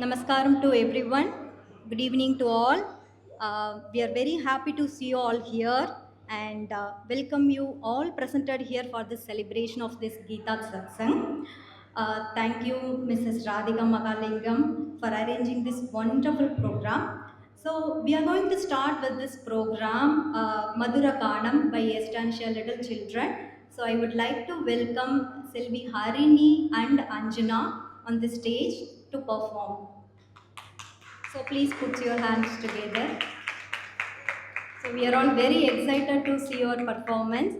Namaskaram to everyone. Good evening to all. We are very happy to see you all here and welcome you all presented here for this celebration of this Gita Satsang. Thank you, Mrs. Radhika Mahalingam, for arranging this wonderful program. So, we are going to start with this program, Madhura Kanam by Estancia Little Children. So, I would like to welcome Selvi Harini and Anjana on the stage to perform. So please put your hands together. So we are all very excited to see your performance.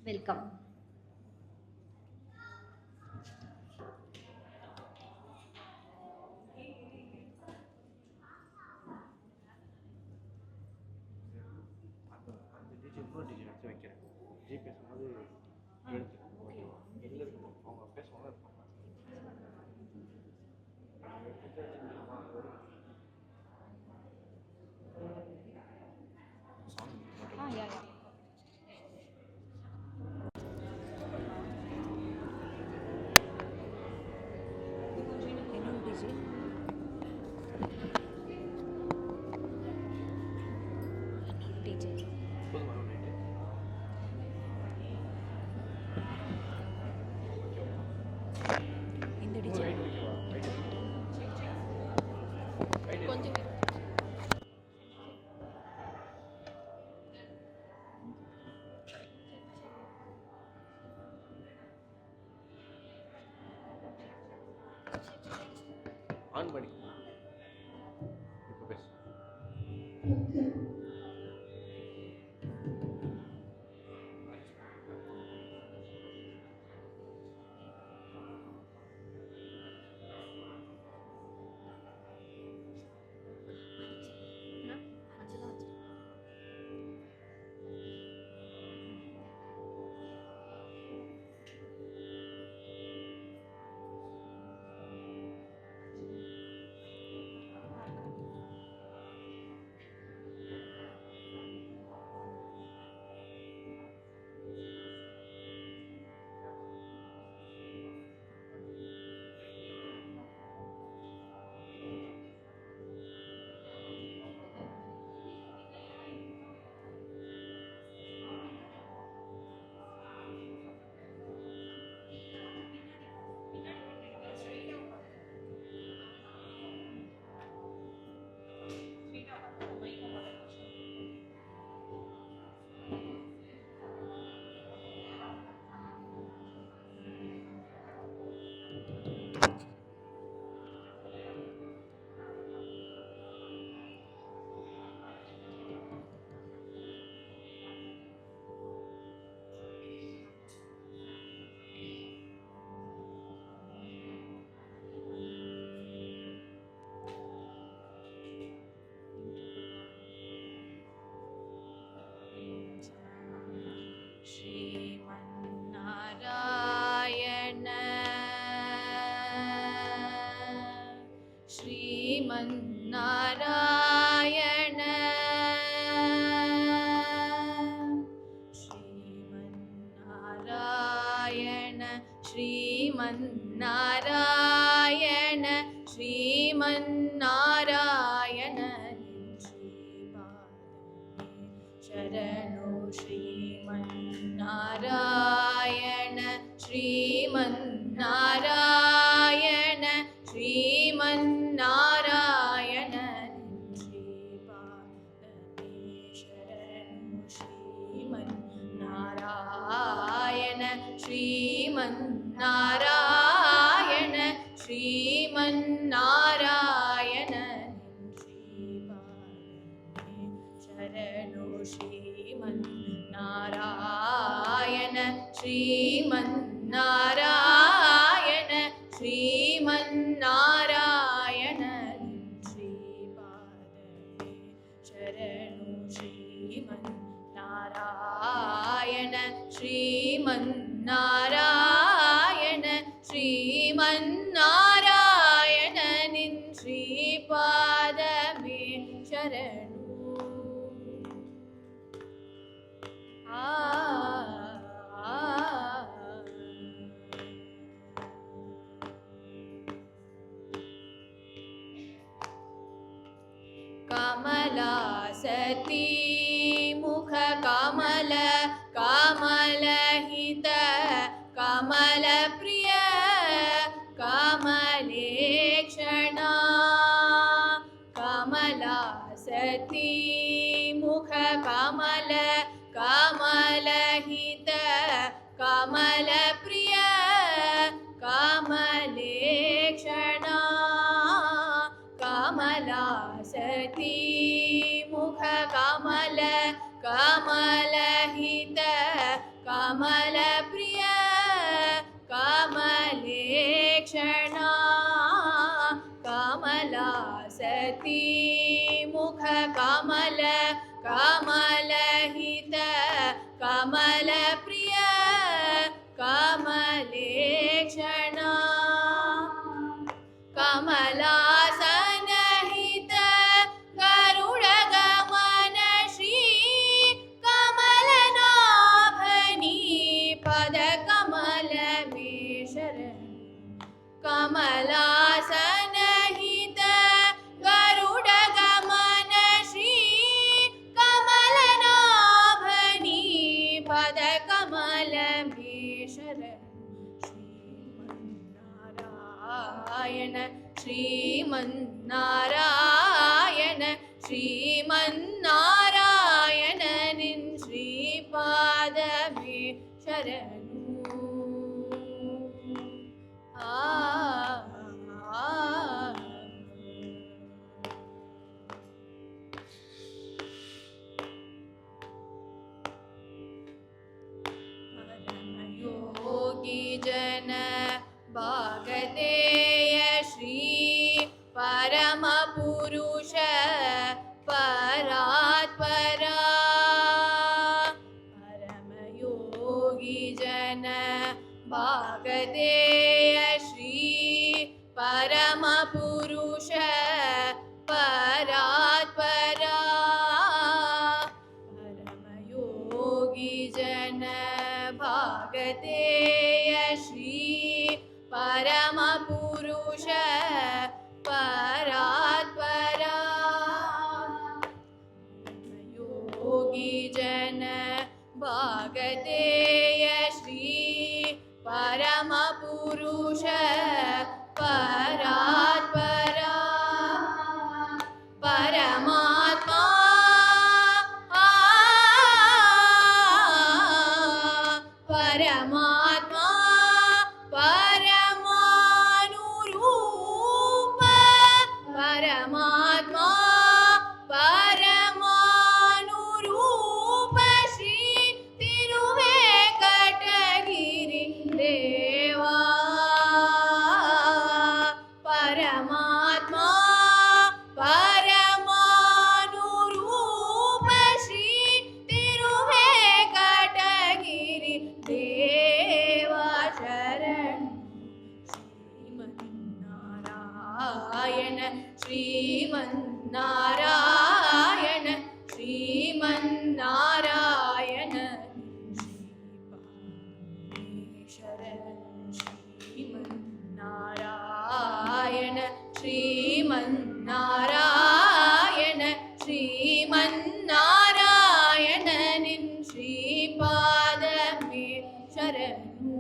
Welcome. On பண்ணி இப்போ பேசு. कमलप्रिय कमलेक्षणा कमलासती मुख कमल कमलहित कमलप्रिय कमलेक्षणा कमलासती मुख कमल कमलहित कमलप्रिय कमलेक्षणा कमलासनहित गरुडगमन श्री कमलनाभनी पदकमलमेशर कमलासनहित गरुडगमन श्री कमलनाभनी पदकमलमेशर श्रीमन्नारायण श्रीमन्नारायण निन् श्रीपादमे शरणु परमयोगी जन भागधेय श्री परमपुरुष परात्परा परमयोगी जन भागधेय श्री परमपुरुष परात्परा परमयोगी जन भागधेय श्री परमपुरुष परात्परा योगी जन भागधेय श्री परमपुरुष परात्परा परमात्मा परमात्मा परमानुरूप परमात्मा परमानुरूप श्री तिरुवेंकटगिरि देवा परमात्मा परमानुरूप श्री तिरुवेंकटगिरि देवा शरण श्रीमन्नारायण श्रीमन्नारायण श्रीमन्नारायण श्रीमन्नारायण श्रीमन्नारायण निन् श्रीपादमे शरणु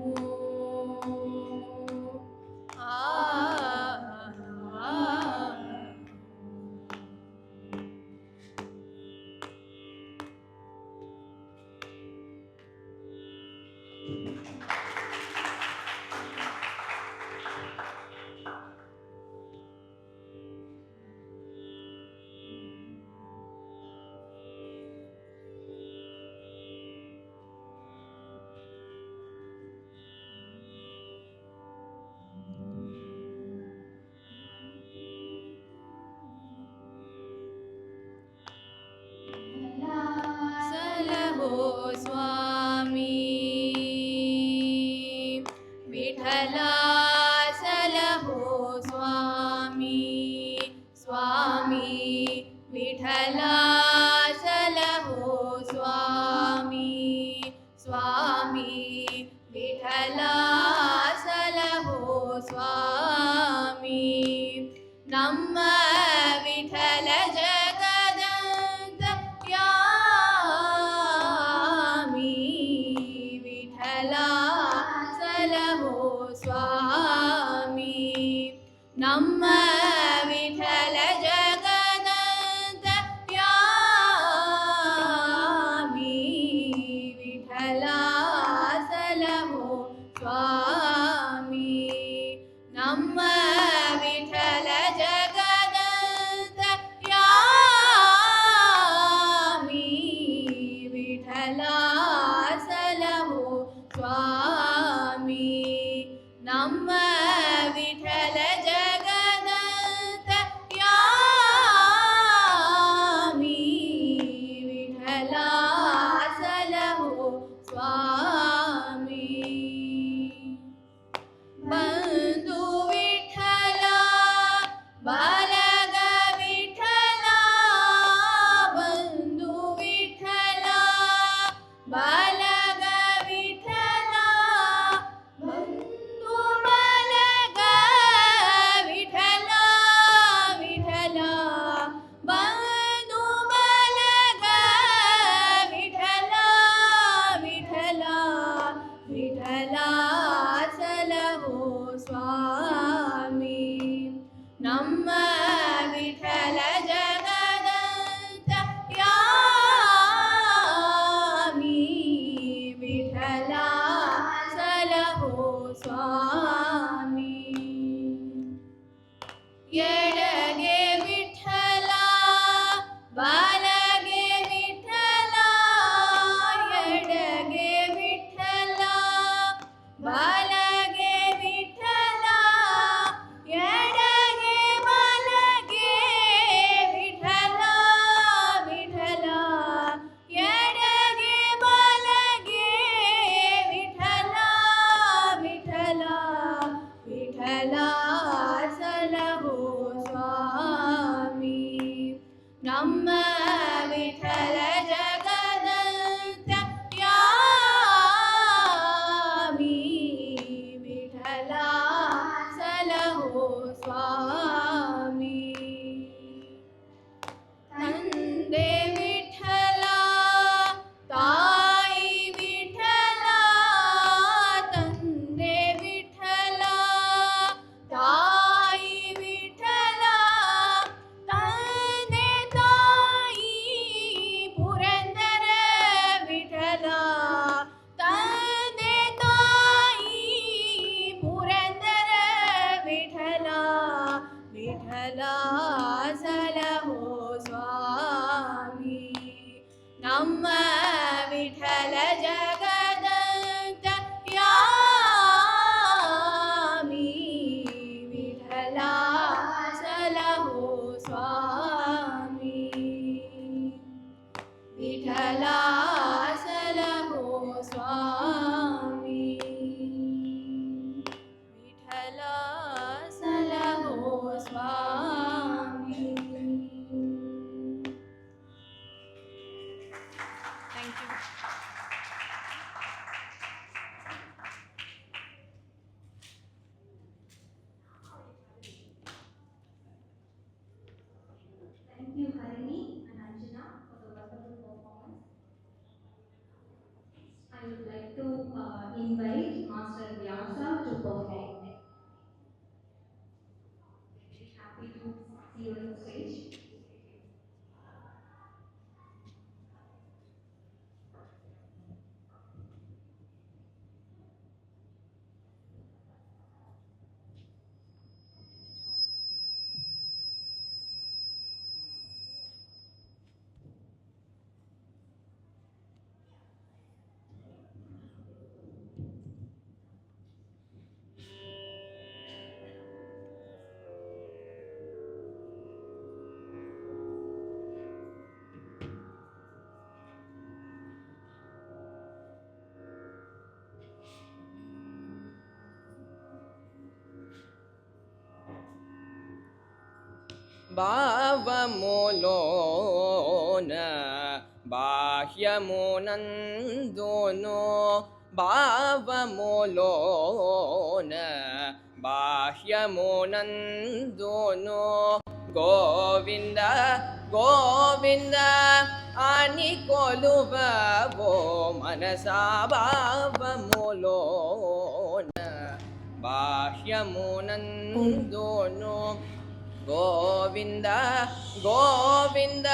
सलहो स्वामी विठला सलहो स्वामी स्वामी विठला सलहो स्वामी स्वामी विठला सलहो स्वामी ನಮ್ಮ ವಿಠಲ ಜಗದಂತ ಯಾಮಿ ವಿಠಲ ಸಲಹೋ ಸ್ವಾಮಿ ನಮ್ಮ ವಿಠಲ ಜಗದಂತ ಯಾಮಿ ವಿಠಲ विठ्ठल जगदन्तर्यामी विठ्ठला सलहो स्वामी विठ्ठला सलहो स्वामी विठ्ठला सलहो स्वामी. Thank you. Thank you, Harini and Anjana, for the wonderful performance. I would like to invite Master Vyasa to perform. Very happy to see you on the stage. భావములోన బాహ్యమునందును భావములోన బాహ్యమునందును Govinda Govinda అని కొలువవో మనసా భావములోన బాహ్యమునందును గోవింద గోవింద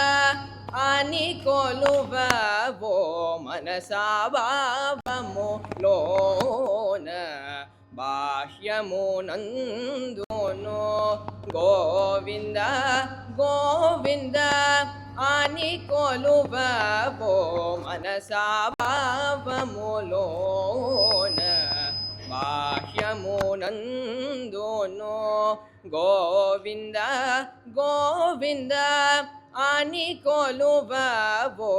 అని కొలువవో మనసా భావములోన బాహ్యమునందును గోవింద గోవింద అని కొలువవో మనసా భావములోన బాహ్యమునందును గోవింద గోవింద అని కొలువవో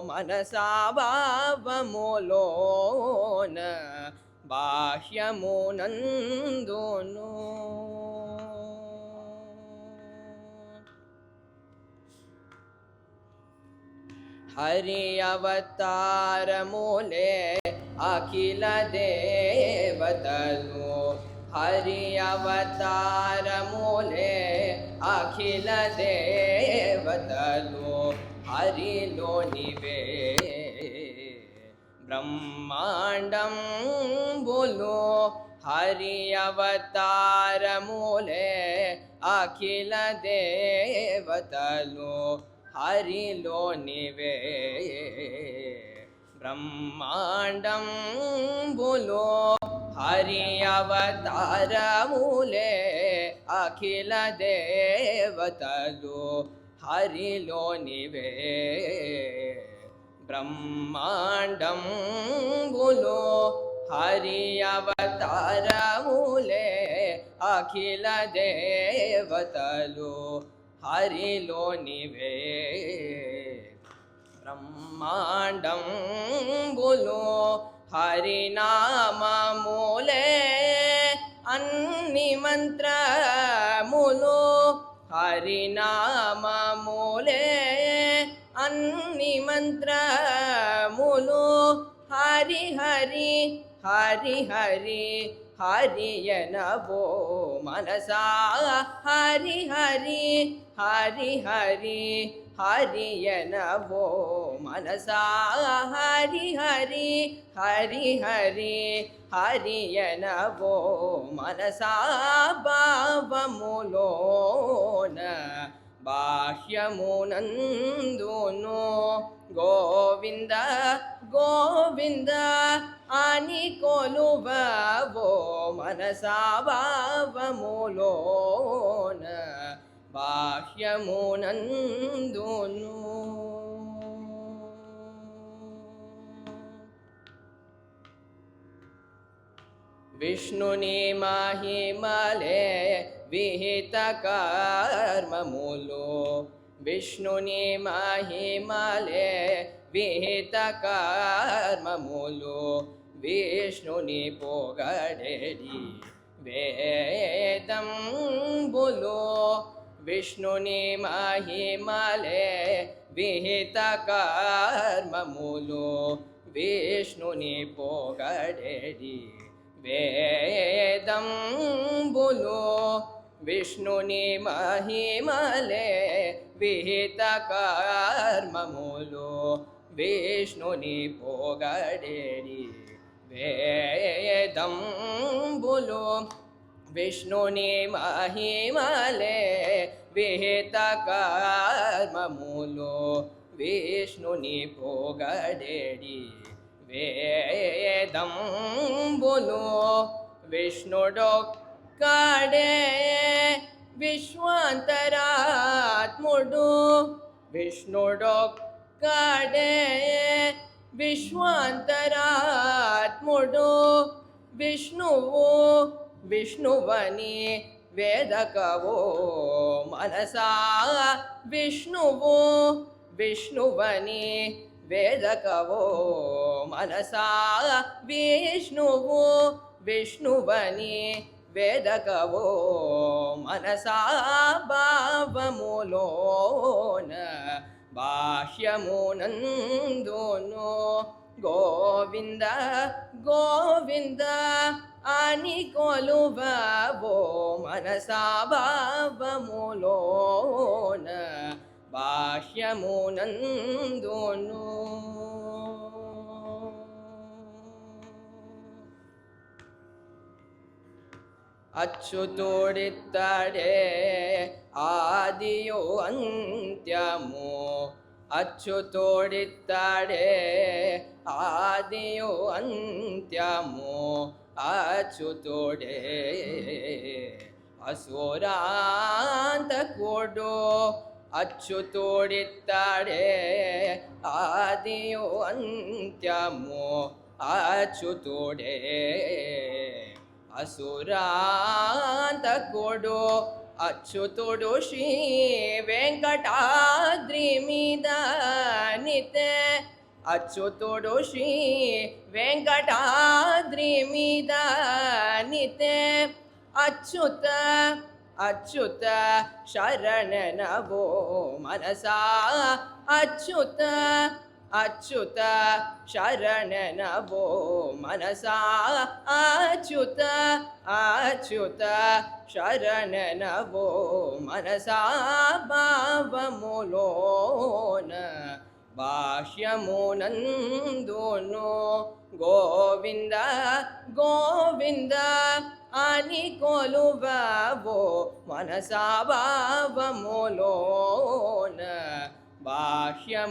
మనసా భావములోన బాహ్యమునందును హరి అవతారములే అఖిల దేవతలు హరి అవతారములే అఖిల దేవతలు హరిలోనివే బ్రహ్మాండంబులు హరి అవతారములే అఖిల దేవతలు హరిలోనివే బ్రహ్మాండంబులు హరి అవతారములే అఖిల దేవతలు హరిలోనివే బ్రహ్మాండంబులు హరి అవతారములే అఖిల దేవతలు హరిలోనివే బ్రహ్మాండంబులు హరినామములే అన్ని మంత్రములు హరినామములే అన్ని మంత్రములు హరి హరి హరి హరి హరియనవో మనసా హరి హరి హరి హరి హరియనవో మనసా హరి హరి హరి హరి హరియనవో మనసా భావములోన బాహ్యమునందును గోవింద గోవింద అని కొలువవో మనసా భావములోన బాహ్యమునందును विष्णुनि महिमले विहित कर्ममुलो विष्णुनि महिमले विहित कर्ममुलो विष्णुनि पोगडेडी वेदं बोलो विष्णुनि महिमले विहित कर्ममुलो विष्णुनि पोगडेडी वेदं बोलो विष्णुनि महिमले विहित कर्ममुलो विष्णुनि पोगडेडी वेदं बोलो विष्णुनि महिमले विहित कर्ममुलो विष्णुनि पोगडेडी वेदं बोलो विष्णुडोक्काडे विश्वान्तरात्मुडु विष्णुडोक्काडे विश्वान्तरात्मुडु विष्णुवो विष्णुवनि वेदकवो मनसा विष्णुवो विष्णुवनि वेदकवो मनसा विष्णुवो विष्णुवनि वेदकवो मनसा भावमुलोन बाह्यमुनन्दोनो गोविन्द गोविन्द अनि कोलुवो मनसा भावमुलोन बाह्यमुनन्दोनो अच्युतोडित्तडे आदियो अन्त्यमो अच्युतोडित्तडे आदियो अन्त्यमो अच्युतोडे असुरान्तकोडो अच्युतोडित्तडे आदियो अन्त्यमो अच्युतोडे असुरान्तकोडो अच्युतोडो श्री वेङ्कटाद्रिमिदनिते अच्युतोडो श्री वेङ्कटाद्रिमिदनिते अच्युत अच्युत शरणनवो मनसा अच्युत अच्युत शरणनवो मनसा अच्युत अच्युत शरणनवो मनसा भावमुलोन बाह्यमुनन्दोनो गोविन्द गोविन्द अनि कोलुवो मनसा भावमुलोन बाह्यमुनन्दोनो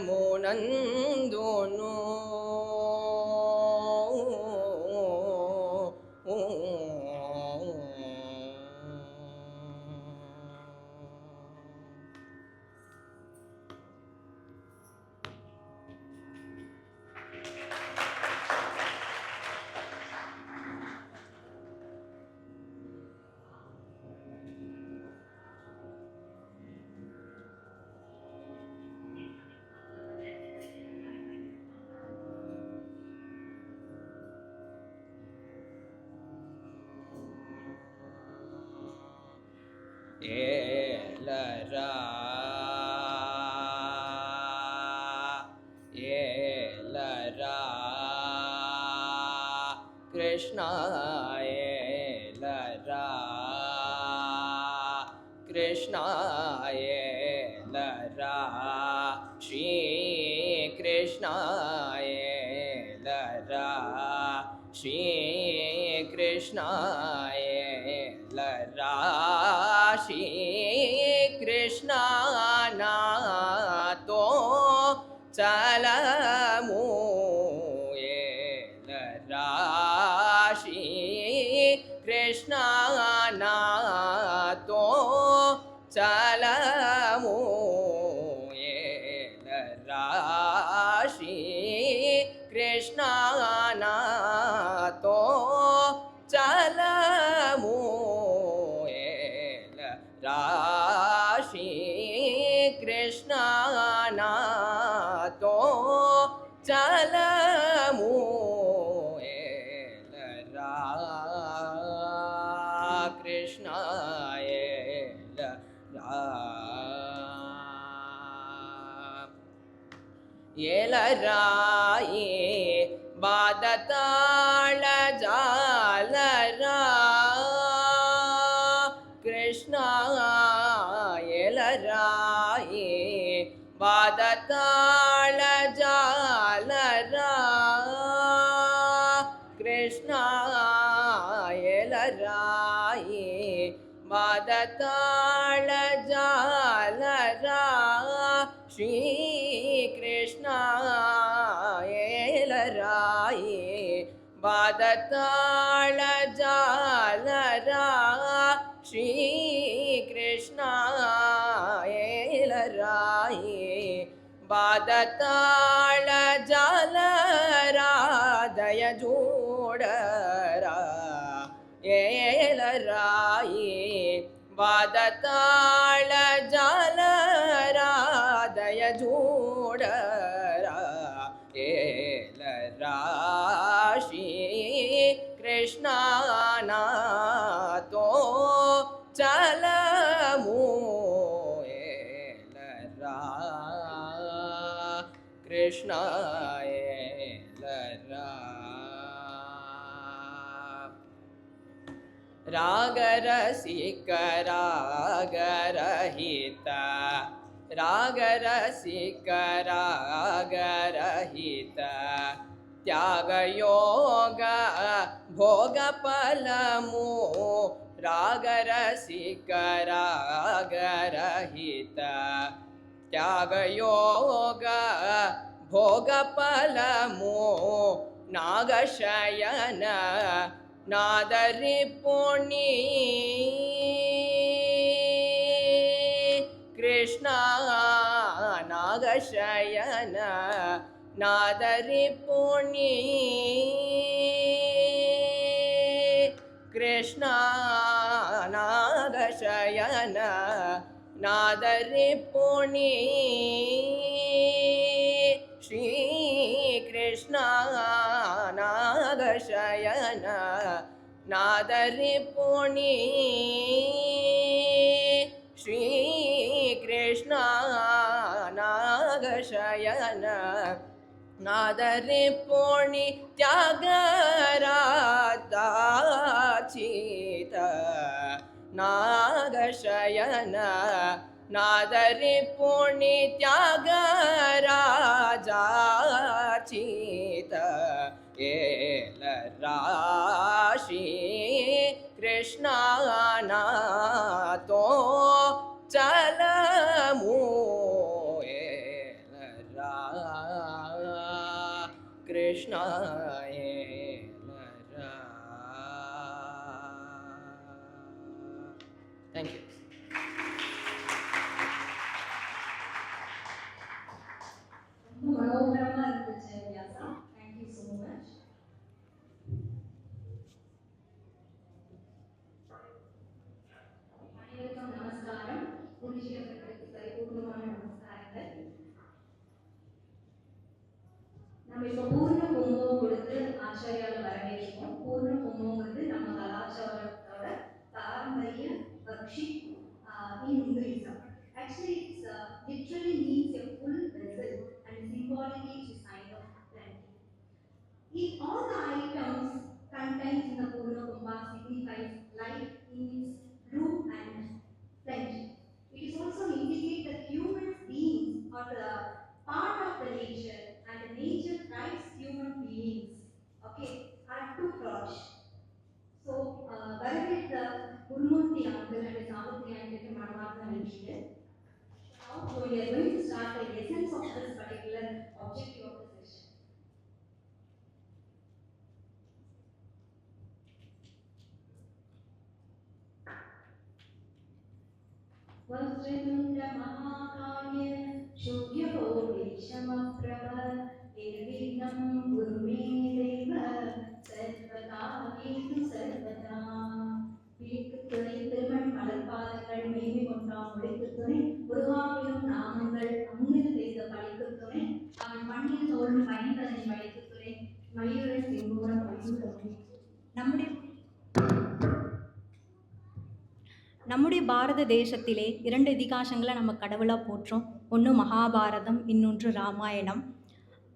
Elara Krishna Elara Krishna Elara Shri Krishna Elara Shri Krishna Elara Shri Krishna नातो चलमु एलरा श्री कृष्णा नातो चलमु एलरा श्री कृष्णा नातो चल చలము ఏలరా కృష్ణ ఏలరా ఏలరాయే బాధతాళ జాలరా కృష్ణ ఏలరాయే బాధతాళ జాలరా కృష్ణ ఏలరాయే బాధతాళ జాలరా శ్రీ కృష్ణ ఏలరాయే బాధతాళ జాలరా శ్రీ కృష్ణ ఏలరాయే బాధతాళ జాలరా దయ జోడరా ఏలరాయే బాధతాళ జాలరా దయ జోడరా ఏలరా శ్రీ కృష్ణ నాతో చలము ఏలరా కృష్ణ ఏలరా రాగరసిక రాగరహిత రాగరసిక రాగరహిత త్యాగయోగ భోగఫలము రాగరసిక రాగరహిత త్యాగయోగ భోగఫలము నాగశయన నాదరిపుణి కృష్ణ నాగశయన నాదరిపుణి కృష్ణ నాగశయన నాదరిపుణి శ్రీ కృష్ణ నాగశయన నాదరిపుణి శ్రీ కృష్ణ నాగశయన నాదరిపుణి త్యాగరాతాచిత నాగశయన నాదరిపుణి త్యాగరాజాచిత ఏలరా శ్రీ కృష్ణ నాతో చలము ఏలరా కృష్ణ ఏలరా. Thank you. மனோகரமா இருந்துச்சு Vyasa. Thank you so much. அனைவருக்கும் நமஸ்காரம். குருஜி அவர்களுக்கு பரிபூர்ணமான நமஸ்காரங்கள். நம்ம இப்போ பூர்ண கும்பம் கொடுத்து ஆச்சாரியால வரவேற்போம். பூர்ண கும்பம்ங்கிறது நம்ம கலாச்சாரத்தோட பாரம்பரிய பக்ஷி in Hinduism. Actually, it literally means a full vessel and symbolically it is sign of plenty. If all the items contained in the Purna Kumbha signifies life in its root and plenty. It is also indicate that human beings are the part of the nature and the nature drives human beings. Okay, are to flourish. So, வரவேற்ற Gurumurthy uncle and Savitri aunty மனமார்ந்த நன்றிகள். Now we are going to start the essence of this particular objective of the session. वज्रतुण्ड महाकाय सूर्यकोटि समप्रभ निर्विघ्नं कुरु मे देव सर्वदा हेतु सर्वदा. விழிக்கு துணை திருமண் மலர்பாதங்கள் மேவி கொண்டான் முடிக்கு துணை முருகாவிலும் நாமங்கள் அங்கில் செய்த படிக்கு துணை அவன் மண்ணில் தோல் பயந்த நம்முடைய பாரத தேசத்திலே 2 இதிகாசங்களை நம்ம கடவுளாக போற்றோம். ஒன்று மகாபாரதம், இன்னொன்று ராமாயணம்.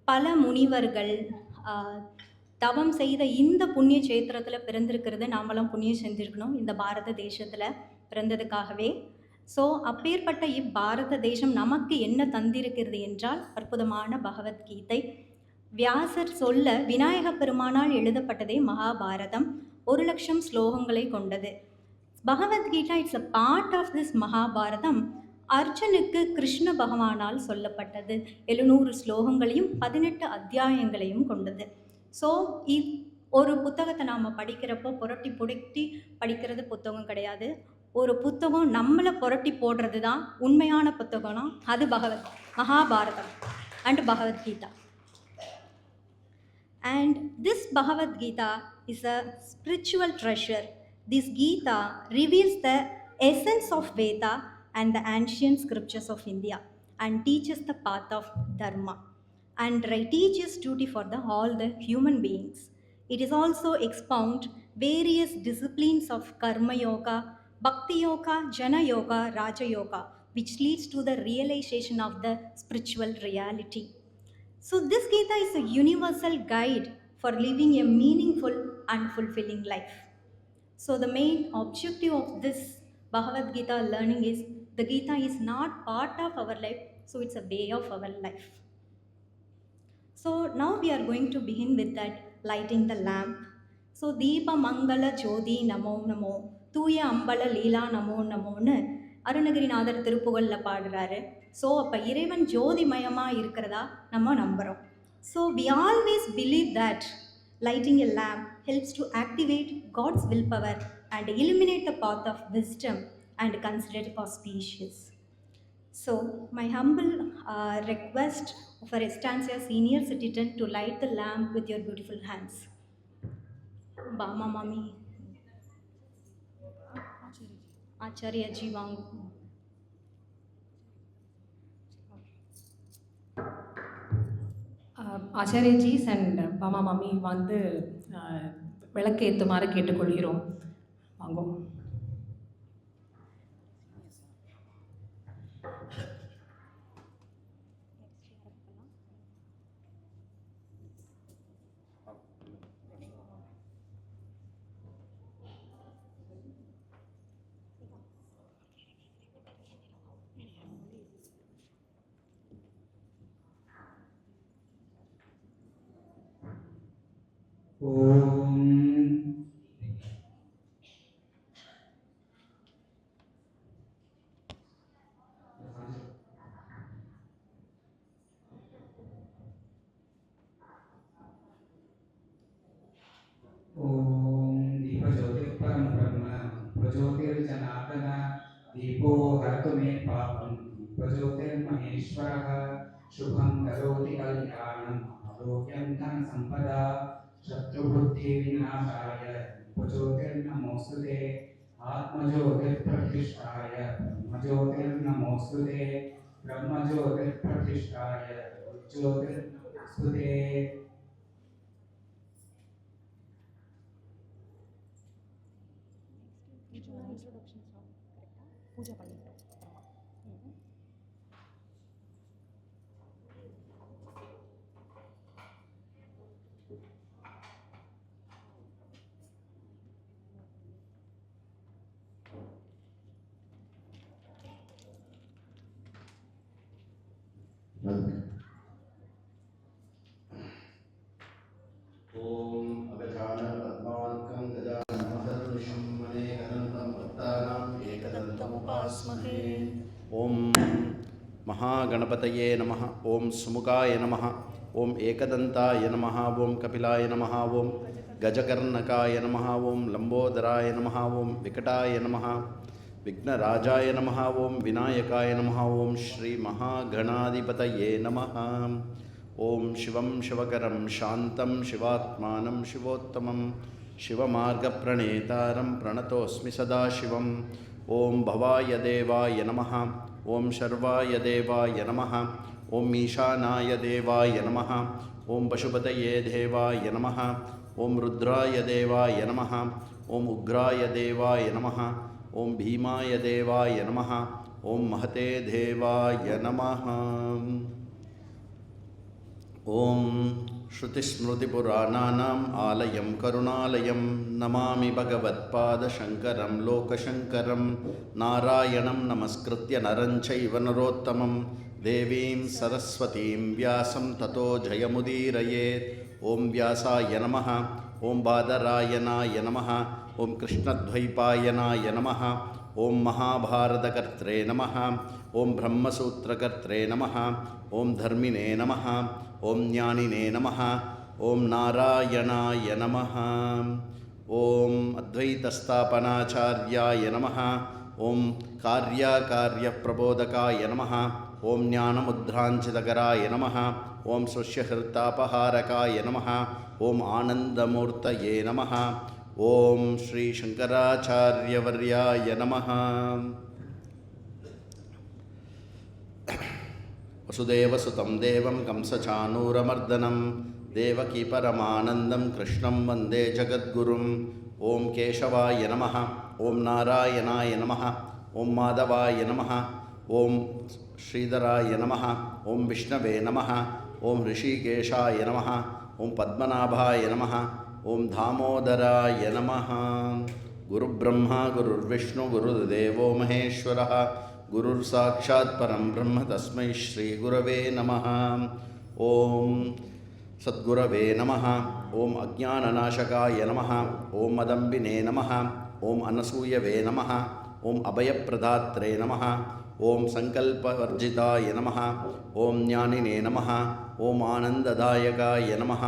பல முனிவர்கள் தவம் செய்த இந்த புண்ணிய சேத்திரத்தில் பிறந்திருக்கிறது நாமெல்லாம் புண்ணியம் செஞ்சுருக்கணும் இந்த பாரத தேசத்தில் பிறந்ததுக்காகவே. ஸோ அப்பேற்பட்ட இப்பாரத தேசம் நமக்கு என்ன தந்திருக்கிறது என்றால் அற்புதமான பகவத்கீதை. வியாசர் சொல்ல விநாயக பெருமானால் எழுதப்பட்டதே மகாபாரதம். 1,00,000 ஸ்லோகங்களை கொண்டது. Bhagavad Gita it's a part of this Mahabharatam. அர்ஜுனுக்கு கிருஷ்ண பகவானால் சொல்லப்பட்டது. 700 ஸ்லோகங்களையும் 18 அத்தியாயங்களையும் கொண்டது. ஸோ ஒரு புத்தகத்தை நாம் படிக்கிறப்போ புரட்டி படிக்கிறது புத்தகம் கிடையாது. ஒரு புத்தகம் நம்மளை புரட்டி போடுறது தான் உண்மையான புத்தகம்னா அது Mahabharatam and Bhagavad Gita. And this Bhagavad Gita is a spiritual treasure. This Gita reveals the essence of Veda and the ancient scriptures of India and teaches the path of Dharma and teaches duty for all the human beings. It is also expound various disciplines of Karma Yoga, Bhakti Yoga, Jana Yoga, Raja Yoga, which leads to the realization of the spiritual reality. So this Gita is a universal guide for living a meaningful and fulfilling life. So the main objective of this Bhagavad Gita learning is the Gita is not part of our life, so it's a way of our life. So now we are going to begin with that lighting the lamp. So Deepa Mangala Jodi Namo Namo, Tuya Ambala Leela Namo Namonu Arunagirinathar திருப்புகழில் பாடுறாரு. So அப்போ இறைவன் ஜோதிமயமாக இருக்கிறதா நம்ம நம்புகிறோம். So we always believe that lighting a lamp helps to activate God's will power and illuminate the path of wisdom and consider it auspicious. So my humble request for Estancia Senior Citizen to light the lamp with your beautiful hands. Bama Mami. Acharya ji वांगो. Acharyaji's and Bama Mami வந்து விளக்கு ஏற்றுமாறு கேட்டுக்கொள்கிறோம். வாங்கும். दीपो हरतु मे पापं प्रज्योतिर्महेश्वरः शुभं करोति कल्याणं आरोग्यं धनसम्पदा शत्रुबुद्धिविनाशाय प्रज्योतिर्नमोऽस्तुते आत्मज्योतिर्प्रतिष्ठाय ब्रह्मज्योतिर्नमोऽस्तुते ब्रह्मज्योतिर्प्रतिष्ठाय ज्योतिर्नमोऽस्तुते. பூஜை பண்ணிட்டோம். ओम अगजानन पद्मार्कं गजाननमहर्निशं अनेकदन्तं भक्तानां एकदन्तमुपास्महे. ओम महागणपतये नमः. ओम सुमुखाय नमः. ओम एकदन्ताय नमः. ओम कपिलाय नमः. ओम गजकर्णकाय नमः. ओम लंबोदराय नमः. ओम विकटाय नमः. विघ्नराजाय नमः. ओम विनायकाय नमः. ओम श्री महागणाधिपतये नमः. ओम शिवं शिवकरं शान्तं शिवात्मानं शिवोत्तमं शिवमार्गप्रणेतारं प्रणतोऽस्मि सदा शिवम्. ओम भवाय देवाय नमः. ओम शर्वाय देवाय नमः. ओम ईशानाय देवाय नमः. ஓம் பசுபதயே தேவாய நமः ஓம் ருத்ராய தேவாய நமः ஓம் உக்ராய தேவாய நமः ஓம் பீமாய தேவாய நமः ஓம் மகதே தேவாய நமः. ஓம் ஸ்ருதிஸ்மிருதிபுராணானாம் ஆலயம் கருணாலயம் நமாமி பகவத்பாதசங்கரம் லோகசங்கரம். நாராயணம் நமஸ்கிருத்ய நரஞ்சைவ நரோத்தமம் தேவீம் சரஸ்வதீம் வியாசம் ததோ ஜயமுதீரயேத். ஓம் வியாசாய நமः ஓம் பாதராயணாய நமः ஓம் கிருஷ்ணத்வைபாயனாய நமः ஓம் மகாபாரதகர்த்ரே நமः ஓம் பிரம்மசூத்திரகர்த்ரே நமः ஓம் தர்மினே நமः ஓம் ஞானினே நமः ஓம் நாராயணாய நமः. ஓம் அத்வைதஸ்தாபனாச்சார்யாய நமः ஓம் கார்யாகார்யப்பிரபோதகாய நமः ஓம் ஞானமுத்ராஞ்சிதகராய நமः ஓம் சுஷ்யஹிருத்தாபஹாரகாய நமः ஓம் ஆனந்தமூர்த்தயே நமः ஓம் ஸ்ரீ சங்கராச்சாரியவர்யாய நமः. வசுதேவசுதம் தேவம் கம்சசானூரமர்தனம் தேவகி பரமானந்தம் கிருஷ்ணம் வந்தே ஜகத்குரும். ஓம் கேசவாய நமः ஓம் நாராயணாய நமः ஓம் மாதவாய நமः ஓம் ஸ்ரீதராய நமः ஓம் விஷ்ணவே நமः ஓம் ரிஷிகேஷாய நமः ஓம் பத்மநாபாய நமः ஓம் தாமோதராய நமः. குருபிரம்மா குருர்விஷ்ணு குருர்தேவோ மகேஸ்வரः குருர் சாட்சாத் பரம் பிரம்ம தஸ்மை ஸ்ரீ குரவே நமः. ஓம் சத்குரவே நமः ஓம் அஜ்ஞானநாசகாய நமः ஓம் மதம்பினே நமः ஓம் அனசூயவே நமः ஓம் அபயப்பிரதாத்ரே நமः ஓம் சங்கல்பவர்ஜிதாய நமः ஓம் ஞானினே நமः ஓம் ஆனந்ததாயகாய நமः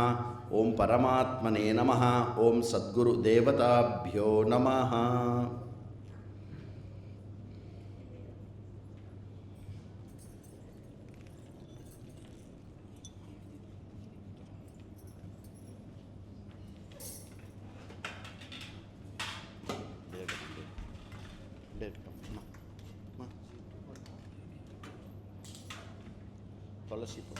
ஓம் பரமாத்மனே நமः ஓம் சத்குரு தேவதாभ्यो நமः. துளசி போ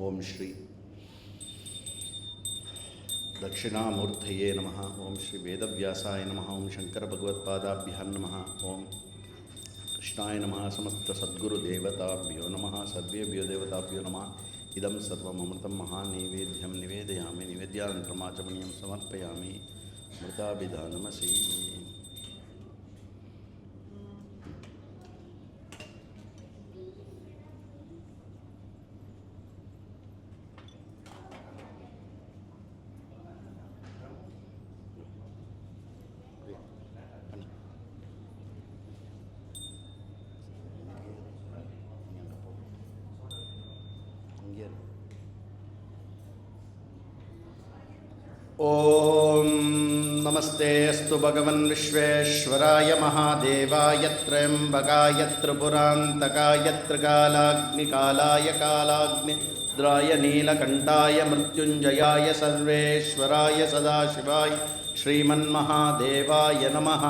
ஓம் ஸ்ரீ தட்சிணாமூர்த்தயே நமः ஓம் ஸ்ரீ வேதவியாசாய நமः ஓம் சங்கர பகவத்பாதாभ्यां நமः ஓம் கிருஷ்ணாய நமः समस्त सद्गुरुदेवताभ्यो नमः सर्वेभ्यो देवताभ्यो नमः. इदं सर्वम् अमृतं महानैवेद्यं निवेदयामि निवेद्यानन्तरमाचमनीयं समर्पयामि मृताभिधानमसि. ओम नमस्ते अस्तु भगवन् विश्वेश्वराय महादेवाय त्र्यंबकाय त्रिपुरान्तकाय त्रिकालाग्निकालाय कालाग्निद्राय नीलकण्ठाय मृत्युञ्जयाय सर्वेश्वराय सदाशिवाय श्रीमन्महादेवाय नमः.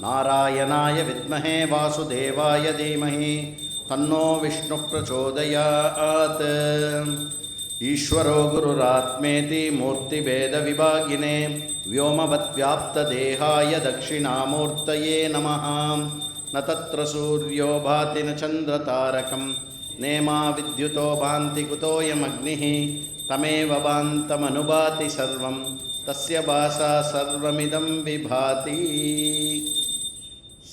नारायणाय विद्महे वासुदेवाय धीमहि तन्नो विष्णुः प्रचोदयात्. ईश्वरो गुरुरात्मेति मूर्तिभेदविभागिने व्योमवद्व्याप्तदेहाय दक्षिणामूर्तये नमः. न तत्र सूर्यो भाति न चन्द्रतारकं नेमा विद्युतो भान्ति कुतोऽयमग्निः तमेव भान्तमनुभाति सर्वं तस्य भासा सर्वमिदं विभाति.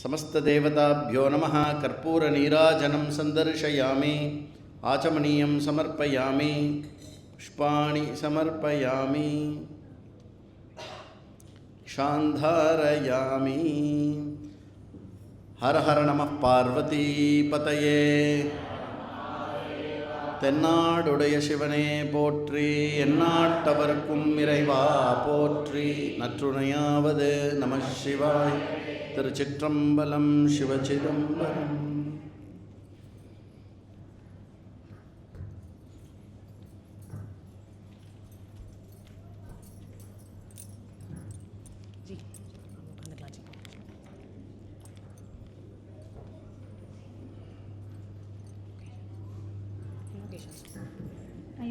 समस्तदेवताभ्यो नमः. कर्पूरनीराजनं सन्दर्शयामि आचमनीयं समर्पयामि पुष्पाणि समर्पयामि क्षान्धारयामि. हर हर नमः पार्वतीपतये. தென்னாடுடைய சிவனே போற்றி எந்நாட்டவர்க்கும் இறைவா போற்றி. நற்றுணையாவது நம சிவாய். திருச்சிற்றம்பலம் Sivachidambaram.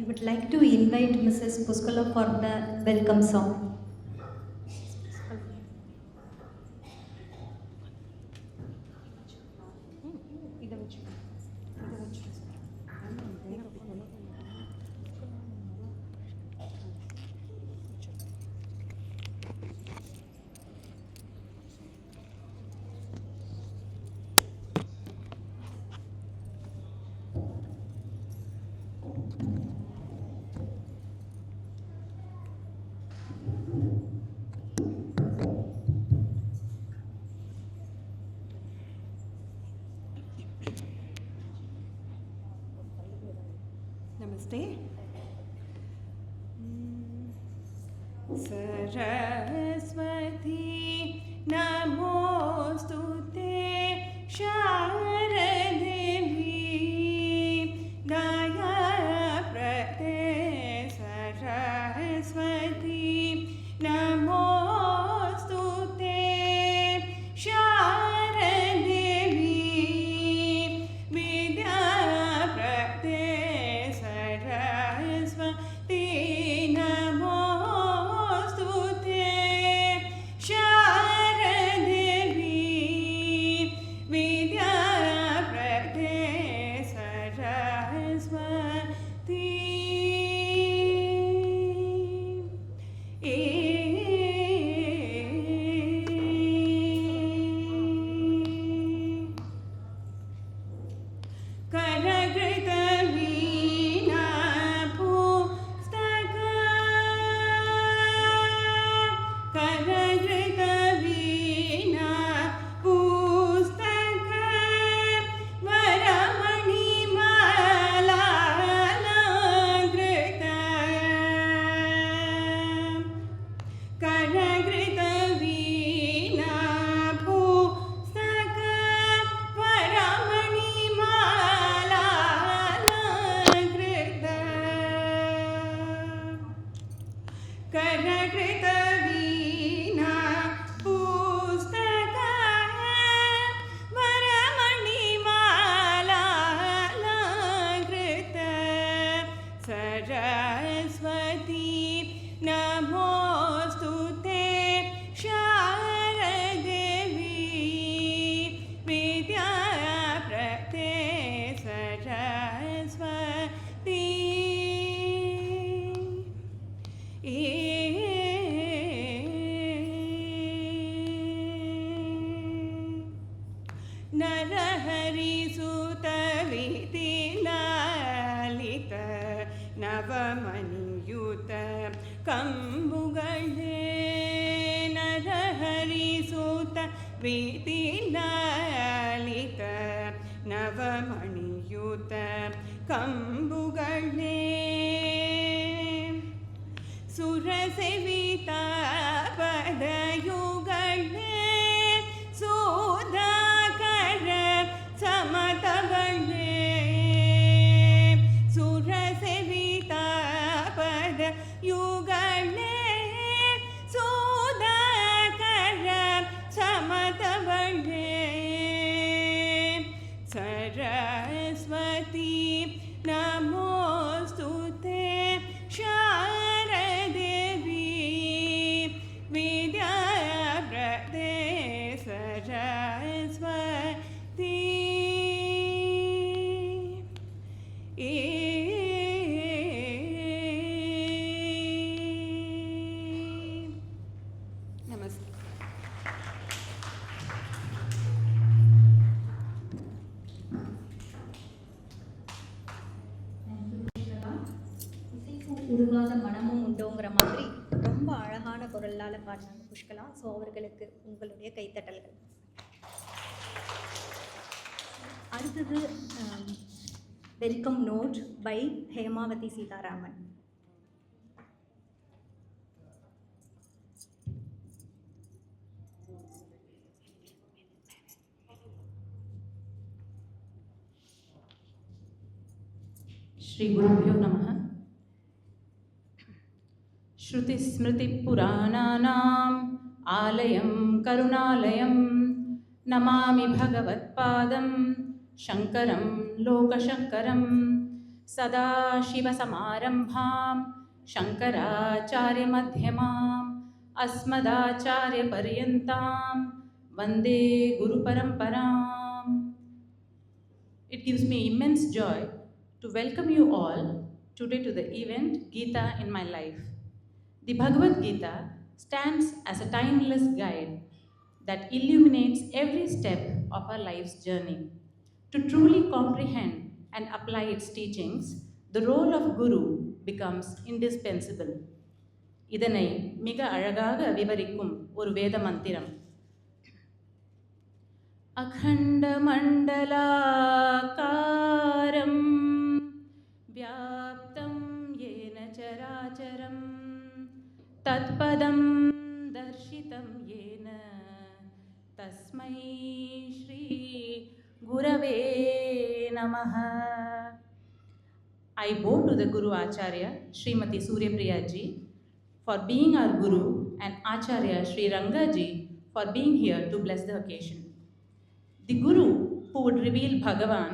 I would like to invite Mrs. Puskala for the welcome song. Namaste. Saraswati namostute Sharade Devi Daya Prate Saraswati namostute Sharade Devi Vidya Prate Saraswati namostute Sharade Vidya Prate Saraswati Karagrita Veena Pustaka Karagrita Veena Pustaka Varamani Mala Lagrita Karagrita Veena Pustaka Varamani Mala Lagrita Karagrita Veena Pustaka Varamani Mala Lagrita Saraswati namostute Sharadevi Vidya Prate Saraswati Narahari Sutta Viti Lalita Navamaniyuta Kambugale Narahari Sutta Viti Lalita Navamaniyuta Kambugale Surasevita Padayugale Sudakara Samatavale Surasevita Padayugale Sudakara Samatavale Saraswati namostute Sharadevi Vidya Prate Saraswati Namaste. இசைக்கு உருகாத மனமும் உண்டோங்கிற மாதிரி ரொம்ப அழகான குரலால் பாடினாங்க Pushkala. So அவர்களுக்கு உங்களுடைய கைத்தட்டல்கள். அடுத்தது welcome note by Hemavathi Sitaraman. श्री गुरुभ्यो नमः. श्रुतिस्मृतिपुराणानाम् आलयं करुणालयं नमामि भगवत्पादं शङ्करं लोकशङ्करं सदाशिवसमारम्भां शङ्कराचार्यमध्यमाम् अस्मदाचार्यपर्यन्तां वन्दे गुरुपरम्पराम्. It gives me immense joy to welcome you all today to the event Gita in my life. The Bhagavad Gita stands as a timeless guide that illuminates every step of our life's journey. To truly comprehend and apply its teachings, the role of Guru becomes indispensable. இதனை மிக அழகாக விவரிக்கும் ஒரு வேத மந்திரம். அகண்ட மண்டலாகாரம் வியாப்தம் ஏன சராச்சரம் தத்பதம் தர்ஷிதம் ஏன தஸ்மை ஸ்ரீ குரவே நமஹ. I bow to the Guru Acharya Srimati Suryapriya ji for being our Guru and Acharya Sri Ranga ji for being here to bless the occasion. The Guru who would reveal Bhagavan,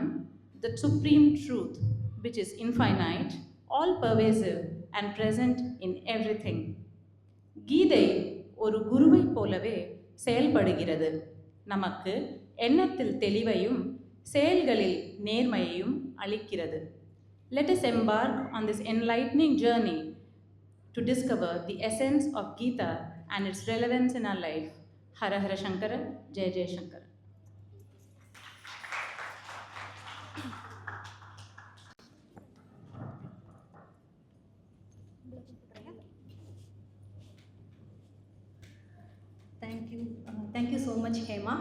the supreme truth which is infinite, all-pervasive and present in everything. கீதை ஒரு குருவை போலவே செயல்படுகிறது. நமக்கு எண்ணத்தில் தெளிவையும் செயல்களில் நேர்மையையும் அளிக்கிறது. Let us embark on this enlightening journey to discover the essence of Gita and its relevance in our life. Hara Hara Shankara, Jai Jai Shankara. Thank you so much, Hema.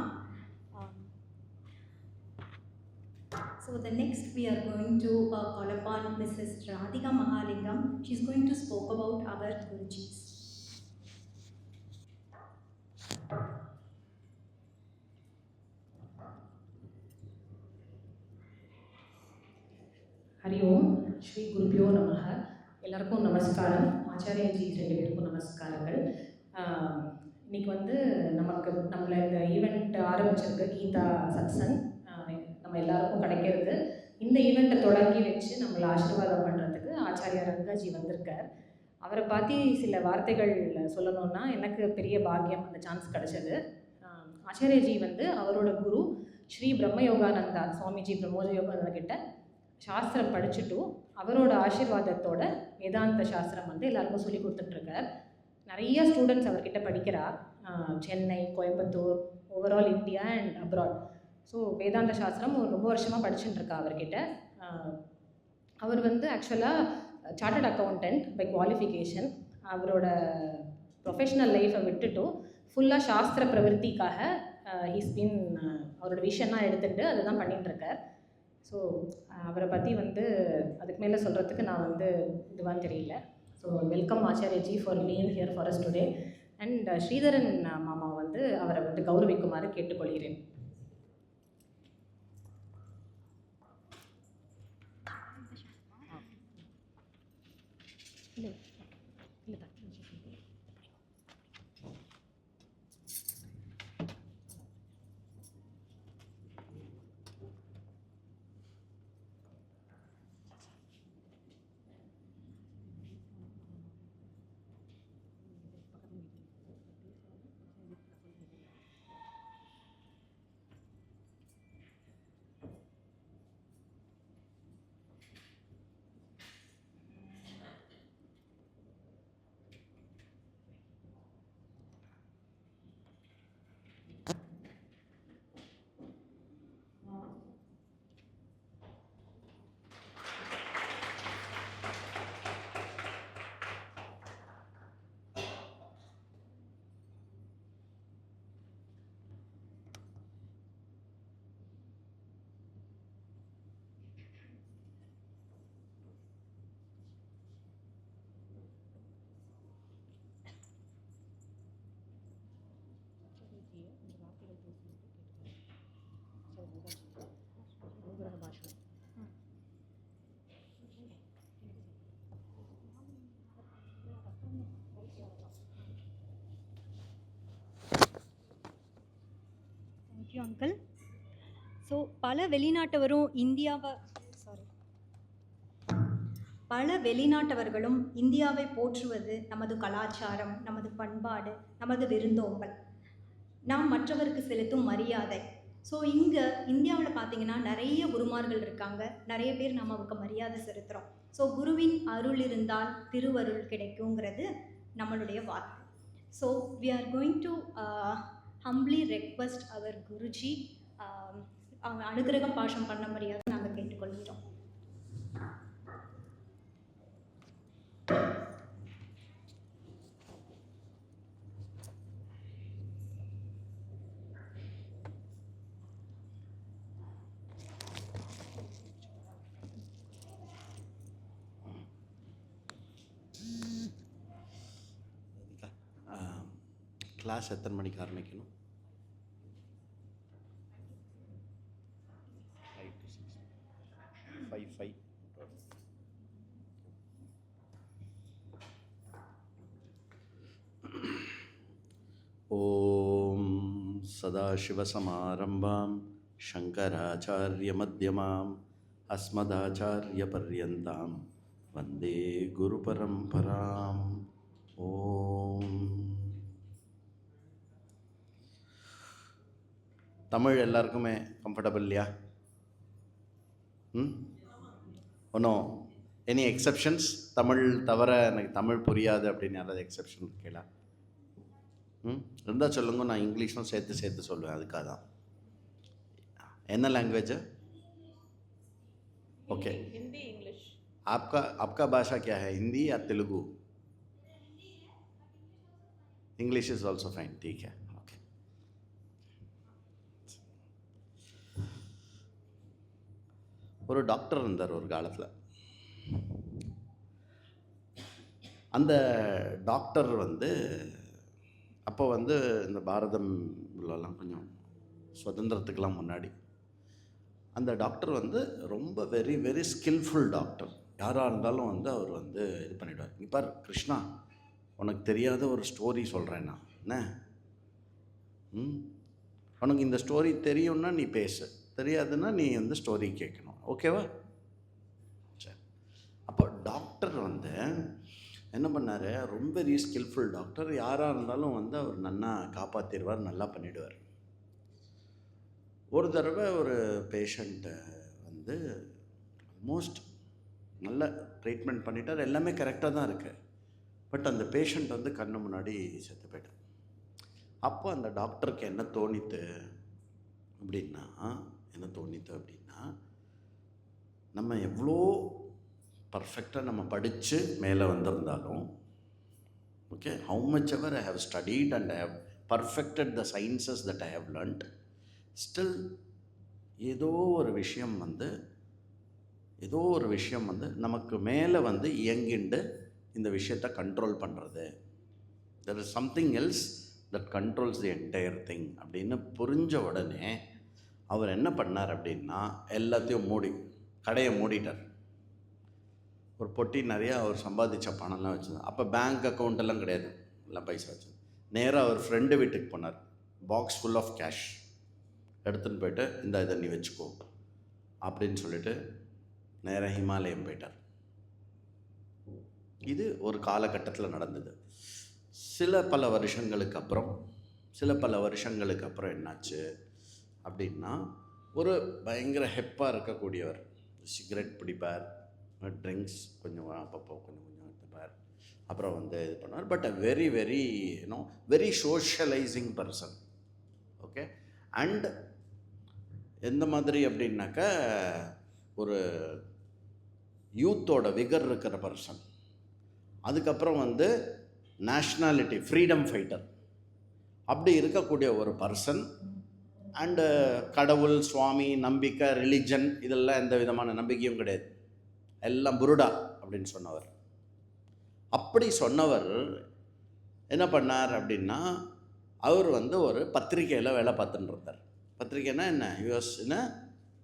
So the next we are going to call upon Mrs. Radhika Mahalingam. She's going to speak about our Gurujis. Hari ஓம் ஸ்ரீ குருபியோ நமக. எல்லாருக்கும் நமஸ்காரம். ஆச்சாரியாஜி 2 பேருக்கும் நமஸ்காரங்கள். இன்னைக்கு நம்மளை இந்த event ஆரம்பிச்சிருக்க Geetha satsang நம்ம எல்லாருக்கும் கிடைக்கிறது. இந்த ஈவெண்ட்டை தொடங்கி வச்சு நம்மளை ஆசீர்வாதம் பண்ணுறதுக்கு ஆச்சாரியா ரங்காஜி வந்திருக்கார். அவரை பற்றி சில வார்த்தைகள் சொல்லணுன்னா எனக்கு பெரிய பாக்கியம், அந்த சான்ஸ் கிடச்சது. ஆச்சாரியாஜி அவரோட குரு ஸ்ரீ பிரம்மயோகானந்தா சுவாமிஜி பிரம்மோஜயோகானந்தா கிட்ட சாஸ்திரம் படிச்சுட்டு அவரோட ஆசீர்வாதத்தோட வேதாந்த சாஸ்திரம் எல்லாருக்கும் சொல்லி கொடுத்துட்ருக்கார். நிறைய ஸ்டூடெண்ட்ஸ் அவர்கிட்ட படிக்கிறா. Chennai, Coimbatore, overall India and abroad. So வேதாந்த சாஸ்திரம் ரொம்ப வருஷமாக படிச்சுட்டுருக்கா அவர்கிட்ட. அவர் ஆக்சுவலாக சார்ட்டர்ட் அக்கௌண்டன்ட் பை குவாலிஃபிகேஷன். அவரோட ப்ரொஃபஷ்னல் லைஃப்பை விட்டுட்டு ஃபுல்லாக சாஸ்திர பிரவருத்திக்காக அவரோட விஷயம்லாம் எடுத்துகிட்டு அதை தான் பண்ணிகிட்ருக்கார். ஸோ அவரை பற்றி அதுக்கு மேலே சொல்கிறதுக்கு நான் இதுவான்னு தெரியல. So welcome Acharyaji for being here for us today. And Sridharan Mama அவரை கௌரவிக்குமாறு கேட்டுக்கொள்கிறேன். Thank you, uncle. ஸோ பல வெளிநாட்டவரும் இந்தியாவை பல வெளிநாட்டவர்களும் இந்தியாவை போற்றுவது நமது கலாச்சாரம், நமது பண்பாடு, நமது விருந்தோம்பல், நாம் மற்றவருக்கு செலுத்தும் மரியாதை. ஸோ இங்கே இந்தியாவில் பார்த்தீங்கன்னா நிறைய குருமார்கள் இருக்காங்க, நிறைய பேர் நம்ம அவருக்கு மரியாதை செலுத்துகிறோம். ஸோ குருவின் அருள் இருந்தால் திருவருள் கிடைக்குங்கிறது நம்மளுடைய வாக்கு. So we are going to humbly request our Guruji அவங்க அனுகிரகம் பாஷம் பண்ண முடியாது நாங்கள் கேட்டுக்கொள்கிறோம். கிளாஸ் எத்தனை மணிக்கு ஆரம்பிக்கணும்? 5 ஓம் சதாசிவசமாரம்பாம் சங்கராச்சாரியமத்யமாம் அஸ்மதாச்சாரியபர்யந்தாம் வந்தே குரு பரம்பராம். ஓம். தமிழ் எல்லாருக்குமே கம்ஃபர்டபுள் இல்லையா? ஒன்றும் எனி எக்ஸப்ஷன்ஸ்? தமிழ் தவிர எனக்கு தமிழ் புரியாது அப்படின்னு யாராவது எக்ஸப்ஷன் கேளா? இருந்தால் சொல்லுங்க, நான் இங்கிலீஷும் சேர்த்து சொல்லுவேன். அதுக்காக தான். என்ன லாங்குவேஜ்? Okay, Hindi English. आपका भाषा क्या है, हिंदी या Telugu? English is also fine, ठीक है, ओके. ஒரு டாக்டர் இருந்தார் ஒரு காலத்தில். அந்த டாக்டர் அப்போ இந்த பாரதம் உள்ளலாம் கொஞ்சம் சுதந்திரத்துக்கெல்லாம் முன்னாடி அந்த டாக்டர் ரொம்ப வெரி வெரி ஸ்கில்ஃபுல் டாக்டர். யாராக இருந்தாலும் அவர் இது பண்ணிவிடுவார். இங்கே பார் கிருஷ்ணா, உனக்கு தெரியாத ஒரு ஸ்டோரி சொல்கிறேன் நான், என்ன உனக்கு இந்த ஸ்டோரி தெரியும்னா நீ பேசு, தெரியாதுன்னா நீ ஸ்டோரி கேட்கணும், ஓகேவா? சரி. அப்போ டாக்டர் என்ன பண்ணார், ரொம்ப வெரி ஸ்கில்ஃபுல் டாக்டர். யாராக இருந்தாலும் அவர் நல்லா காப்பாற்றிடுவார், நல்லா பண்ணிவிடுவார். ஒரு தடவை ஒரு பேஷண்ட்டை ஆல்மோஸ்ட் நல்ல ட்ரீட்மெண்ட் பண்ணிட்டார், எல்லாமே கரெக்டாக தான் இருக்குது. பட் அந்த பேஷண்ட் கண்ணு முன்னாடி செத்து போயிட்டார். அப்போ அந்த டாக்டருக்கு என்ன தோணித்து அப்படின்னா நம்ம எவ்வளோ பர்ஃபெக்டாக நம்ம படித்து மேலே வந்திருந்தாலும், okay, how much ever I have studied and I have perfected the sciences that I have learnt, still ஏதோ ஒரு விஷயம் நமக்கு மேலே இயங்கிண்டு இந்த விஷயத்தை கண்ட்ரோல் பண்ணுறது. There is something else that controls the entire thing அப்படின்னு புரிஞ்ச உடனே அவர் என்ன பண்ணார் அப்படின்னா, எல்லாத்தையும் கடையை மூடிட்டார். ஒரு பொட்டி நிறையா அவர் சம்பாதிச்ச பணம்லாம் வச்சுருந்தார். அப்போ பேங்க் அக்கௌண்ட்டெல்லாம் கிடையாது, எல்லாம் பைசா வச்சு. நேராக அவர் ஃப்ரெண்டு வீட்டுக்கு போனார். பாக்ஸ் ஃபுல் ஆஃப் கேஷ் எடுத்துன்னு போய்ட்டு, இதை நீ வச்சுக்கோ அப்படின்னு சொல்லிட்டு நேராக ஹிமாலயம் போயிட்டார். இது ஒரு காலகட்டத்தில் நடந்தது. சில பல வருஷங்களுக்கு அப்புறம் என்னாச்சு அப்படின்னா, ஒரு பயங்கர ஹெப்பாக இருக்கக்கூடியவர், சிகரெட் பிடிப்பார், ட்ரிங்க்ஸ் கொஞ்சம் அப்பப்போ கொஞ்சம் எடுத்துப்பார், அப்புறம் இது பண்ணுவார். But a very very very socialising person, okay. And எந்த மாதிரி அப்படின்னாக்கா, ஒரு யூத்தோட விகர் இருக்கிற பர்சன். அதுக்கப்புறம் நேஷ்னாலிட்டி ஃப்ரீடம் ஃபைட்டர், அப்படி இருக்கக்கூடிய ஒரு பர்சன். அண்டு கடவுள், சுவாமி, நம்பிக்கை, ரிலிஜன் இதெல்லாம் எந்த விதமான நம்பிக்கையும் கிடையாது, எல்லாம் புருடா அப்படின்னு சொன்னவர். அப்படி சொன்னவர் என்ன பண்ணார் அப்படின்னா, அவர் ஒரு பத்திரிக்கையில் வேலை பார்த்துட்டு இருந்தார். பத்திரிக்கைன்னா என்ன, யூஎஸ்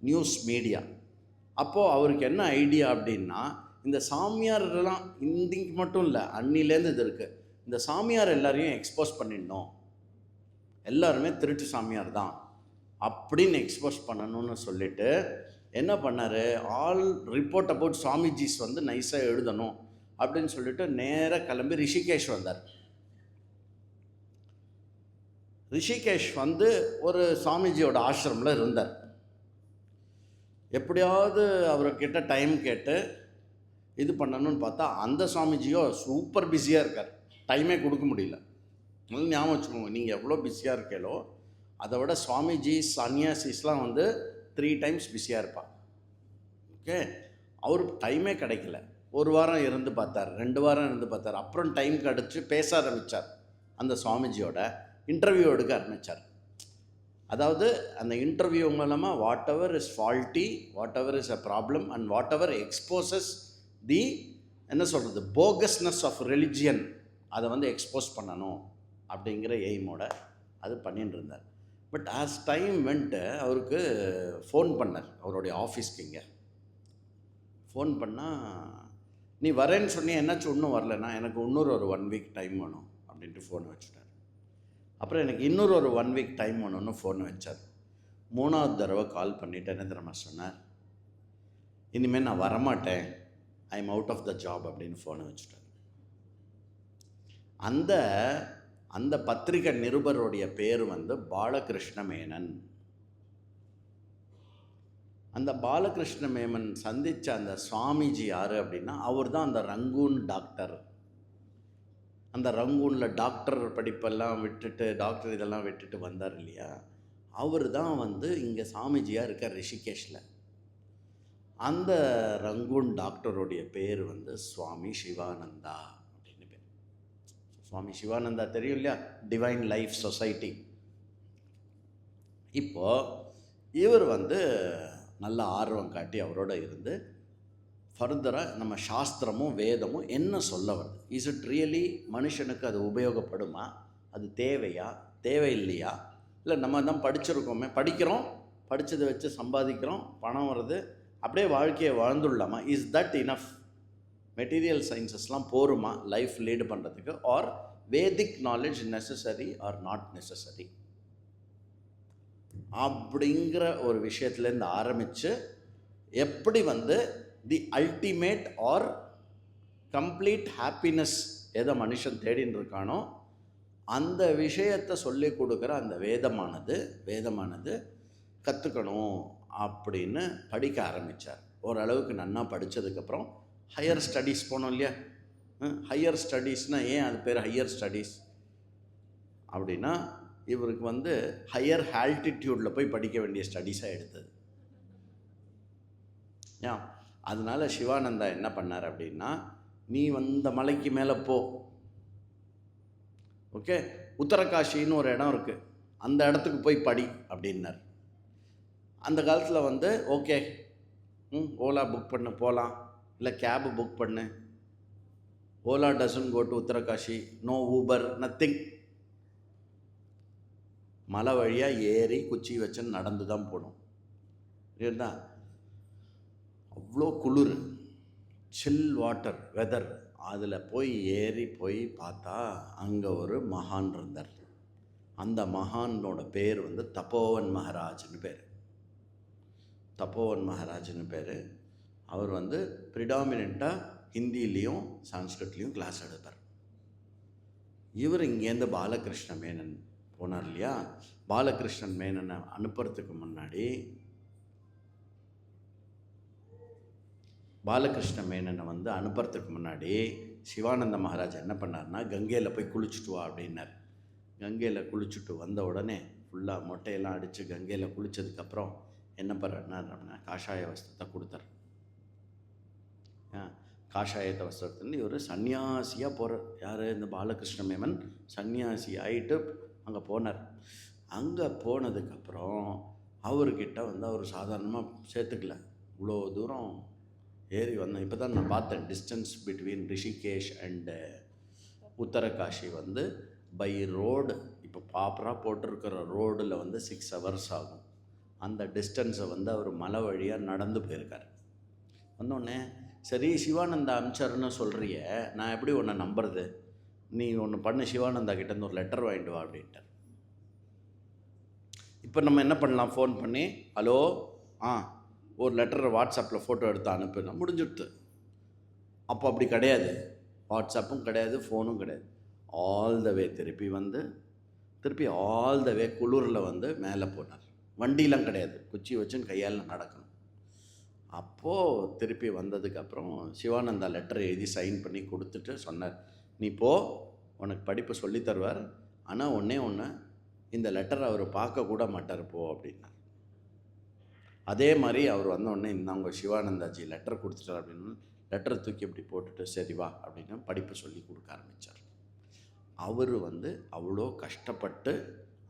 நியூஸ் மீடியா. அப்போது அவருக்கு என்ன ஐடியா அப்படின்னா, இந்த சாமியாரெல்லாம் இன்றைக்கு மட்டும் இல்லை, அன்னிலேருந்து இது இருக்குது, இந்த சாமியார் எல்லாரையும் எக்ஸ்போஸ் பண்ணிடணும், எல்லாருமே திருட்டு சாமியார் தான் அப்படின்னு எக்ஸ்போஸ் பண்ணணும்னு சொல்லிட்டு என்ன பண்ணார், ஆல் ரிப்போர்ட் அபவுட் சுவாமிஜிஸ் வந்து நைஸாக எழுதணும் அப்படின்னு சொல்லிட்டு நேராக கிளம்பி ரிஷிகேஷ் வந்தார். ரிஷிகேஷ் வந்து ஒரு சுவாமிஜியோட ஆசிரமில் இருந்தார். எப்படியாவது அவர்கிட்ட டைம் கேட்டு இது பண்ணணும்னு பார்த்தா அந்த சுவாமிஜியோ சூப்பர் பிஸியாக இருக்கார், டைமே கொடுக்க முடியல. முதல்ல ஞாபகம் வச்சுக்கோங்க, நீங்கள் எவ்வளோ பிஸியாக இருக்கீங்களோ அதை விட சுவாமிஜி சன்னியாசிஸ்லாம் வந்து 3 times பிஸியாக இருப்பாள். ஓகே, அவருக்கு டைமே கிடைக்கல. 1 வாரம் இருந்து பார்த்தார், 2 வாரம் இருந்து பார்த்தார். அப்புறம் டைம் கிடச்சி பேச ஆரம்பித்தார். அந்த சுவாமிஜியோட இன்டர்வியூ எடுக்க ஆரம்பித்தார். அதாவது அந்த இன்டர்வியூ மூலமாக whatever is faulty, whatever is a problem and whatever exposes the என்ன சொல்கிறது போகஸ்னஸ் ஆஃப் ரிலிஜியன், அதை வந்து எக்ஸ்போஸ் பண்ணணும் அப்படிங்கிற எய்மோட அது பண்ணிட்டு இருந்தார். பட் ஆஸ் டைம் வென்ட்டு அவருக்கு ஃபோன் பண்ணார் அவருடைய ஆஃபீஸ்க்கு. இங்கே ஃபோன் பண்ணால், நீ வரேன்னு சொன்னி என்னாச்சும் ஒன்றும் வரலன்னா எனக்கு இன்னொரு ஒரு 1 week டைம் வேணும் அப்படின்ட்டு ஃபோனை வச்சுட்டார். அப்புறம் எனக்கு இன்னொரு ஒரு 1 week டைம் வேணும்னு ஃபோனை வச்சார். 3வது தடவை கால் பண்ணிவிட்டு என்ன தெரியுமா சொன்னார், இனிமேல் நான் வரமாட்டேன், I am out of the job அப்படின்னு ஃபோனை வச்சுட்டார். அந்த பத்திரிகை நிருபருடைய பேர் வந்து பாலகிருஷ்ண மேனன். அந்த பாலகிருஷ்ண மேனன் சந்தித்த அந்த சுவாமிஜி யார் அப்படின்னா அவர் தான் அந்த ரங்கூன் டாக்டர். அந்த ரங்கூனில் டாக்டர் படிப்பெல்லாம் விட்டுட்டு டாக்டர் இதெல்லாம் விட்டுட்டு வந்தார் இல்லையா, அவர் தான் வந்து இங்கே சாமிஜியாக இருக்கார் ரிஷிகேஷில். அந்த ரங்கூன் டாக்டருடைய பேர் வந்து சுவாமி சிவானந்தா அப்படின்னு பேர். சுவாமி சிவானந்தா தெரியும் இல்லையா, டிவைன் லைஃப் சொசைட்டி. இப்போது இவர் வந்து நல்ல ஆர்வம் காட்டி அவரோட இருந்து ஃபர்தராக நம்ம சாஸ்திரமும் வேதமும் என்ன சொல்ல வருது, இஸ் இட் ரியலி மனுஷனுக்கு அது உபயோகப்படுமா, அது தேவையா தேவையில்லையா, இல்லை நம்ம தான் படிச்சிருக்கோமே, படிக்கிறோம், படித்ததை வச்சு சம்பாதிக்கிறோம், பணம் வருது, அப்படியே வாழ்க்கையை வாழ்ந்துடலாமா, இஸ் தட் இனஃப், மெட்டீரியல் சயின்சஸ்லாம் போருமா லைஃப் லீடு பண்ணுறதுக்கு, or Vedic knowledge necessary or not necessary அப்படிங்கிற ஒரு விஷயத்துலேருந்து ஆரம்பித்து எப்படி வந்து the ultimate or complete happiness எதை மனுஷன் தேடின்னு இருக்கானோ அந்த விஷயத்தை சொல்லி கொடுக்குற அந்த வேதமானது கற்றுக்கணும் அப்படின்னு படிக்க ஆரம்பித்தார். ஓரளவுக்கு நன்னா படித்ததுக்கப்புறம் ஹையர் ஸ்டடீஸ் போனோம் இல்லையா. ஹையர் ஸ்டடீஸ்னால் ஏன் அது பேர் ஹையர் ஸ்டடீஸ் அப்படின்னா, இவருக்கு வந்து ஹையர் ஆல்டிடியூடில் போய் படிக்க வேண்டிய ஸ்டடீஸாக எடுத்தது. ஏன் அதனால் சிவானந்தா என்ன பண்ணார் அப்படின்னா, நீ வந்த மலைக்கு மேலே போ, ஓகே, உத்தரகாஷின்னு ஒரு இடம் இருக்குது, அந்த இடத்துக்கு போய் படி அப்படின்னார். அந்த காலத்தில் வந்து ஓகே ஓலா புக் பண்ணு போகலாம், இல்லை கேபு புக் பண்ணு, Ola doesn't go to Uttarkashi, no Uber, nothing. மலை வழியாக ஏறி குச்சி வச்சு நடந்து தான் போகணும். ஏன்னா அவ்வளோ குளிர், சில் வாட்டர் வெதர், அதில் ஏறி போய் பார்த்தா அங்கே ஒரு மகான் இருந்தார். அந்த மகானோட பேர் வந்து தபோவன் மகாராஜ்னு பேர். தபோவன் மகாராஜ்னு பேர். அவர் வந்து ப்ரிடாமினெண்ட்டாக ஹிந்திலையும் சான்ஸ்கிரிட்லேயும் கிளாஸ் எடுப்பார். இவர் இங்கேருந்து பாலகிருஷ்ண மேனன் போனார் இல்லையா, பாலகிருஷ்ணன் மேனனை அனுப்புறதுக்கு முன்னாடி சிவானந்த மகாராஜ் என்ன பண்ணார்னா, கங்கையில் போய் குளிச்சுட்டு வா அப்படின்னார். கங்கையில் குளிச்சுட்டு வந்த உடனே ஃபுல்லாக மொட்டையெல்லாம் அடித்து கங்கையில் குளித்ததுக்கப்புறம் என்ன பண்ணுறாருன்னா காஷாய வஸ்திரத்தை கொடுத்தார். காஷாயத்தை வஸ்திரத்துலேருந்து இவர் சன்னியாசியாக போகிறார். யார், இந்த பாலகிருஷ்ண மேமன் சன்னியாசி ஆகிட்டு அங்கே போனார். அங்கே போனதுக்கப்புறம் அவர்கிட்ட வந்து அவர் சாதாரணமாக சேர்த்துக்கல, இவ்வளோ தூரம் ஏறி வந்தேன். இப்போ தான் நான் பார்த்தேன் distance between Rishikesh and Uttarkashi வந்து பை ரோடு, இப்போ ப்ராப்பராக போட்டிருக்கிற ரோடில் வந்து 6 hours ஆகும். அந்த டிஸ்டன்ஸை வந்து அவர் மலை வழியாக நடந்து போயிருக்கார். வந்தோடனே சரி சிவானந்தா அமிச்சாருன்னு சொல்கிறிய, நான் எப்படி உன்னை நம்புறது, நீ ஒன்று பண்ணு, சிவானந்தா கிட்டேருந்து ஒரு லெட்டர் வாங்கிட்டு வா அப்படின்ட்டார். இப்போ நம்ம என்ன பண்ணலாம், ஃபோன் பண்ணி ஹலோ ஒரு லெட்டரை வாட்ஸ்அப்பில் ஃபோட்டோ எடுத்து அனுப்புனா முடிஞ்சுடுது. அப்போ அப்படி கிடையாது, வாட்ஸ்அப்பும் கிடையாது, ஃபோனும் கிடையாது. ஆல் த வே திருப்பி ஆல் த வே குளூரில் வந்து மேலே போனார். வண்டிலாம் கிடையாது, குச்சி வச்சுன்னு கையால் நடக்கணும். அப்போது திருப்பி வந்ததுக்கப்புறம் சிவானந்தா லெட்டரை எழுதி சைன் பண்ணி கொடுத்துட்டு சொன்னார், நீ போ, உனக்கு படிப்பு சொல்லித்தருவார், ஆனால் ஒன்றே ஒன்று, இந்த லெட்டரை அவர் பார்க்கக்கூட மாட்டார் போ அப்படின்னார். அதே மாதிரி அவர் வந்தோடனே இந்தாங்க சிவானந்தாஜி லெட்டர் கொடுத்துட்டார் அப்படின்னு லெட்டரை தூக்கி இப்படி போட்டுட்டு சரி வா அப்படின்னு படிப்பு சொல்லி கொடுக்க ஆரம்பித்தார். அவர் வந்து அவ்வளோ கஷ்டப்பட்டு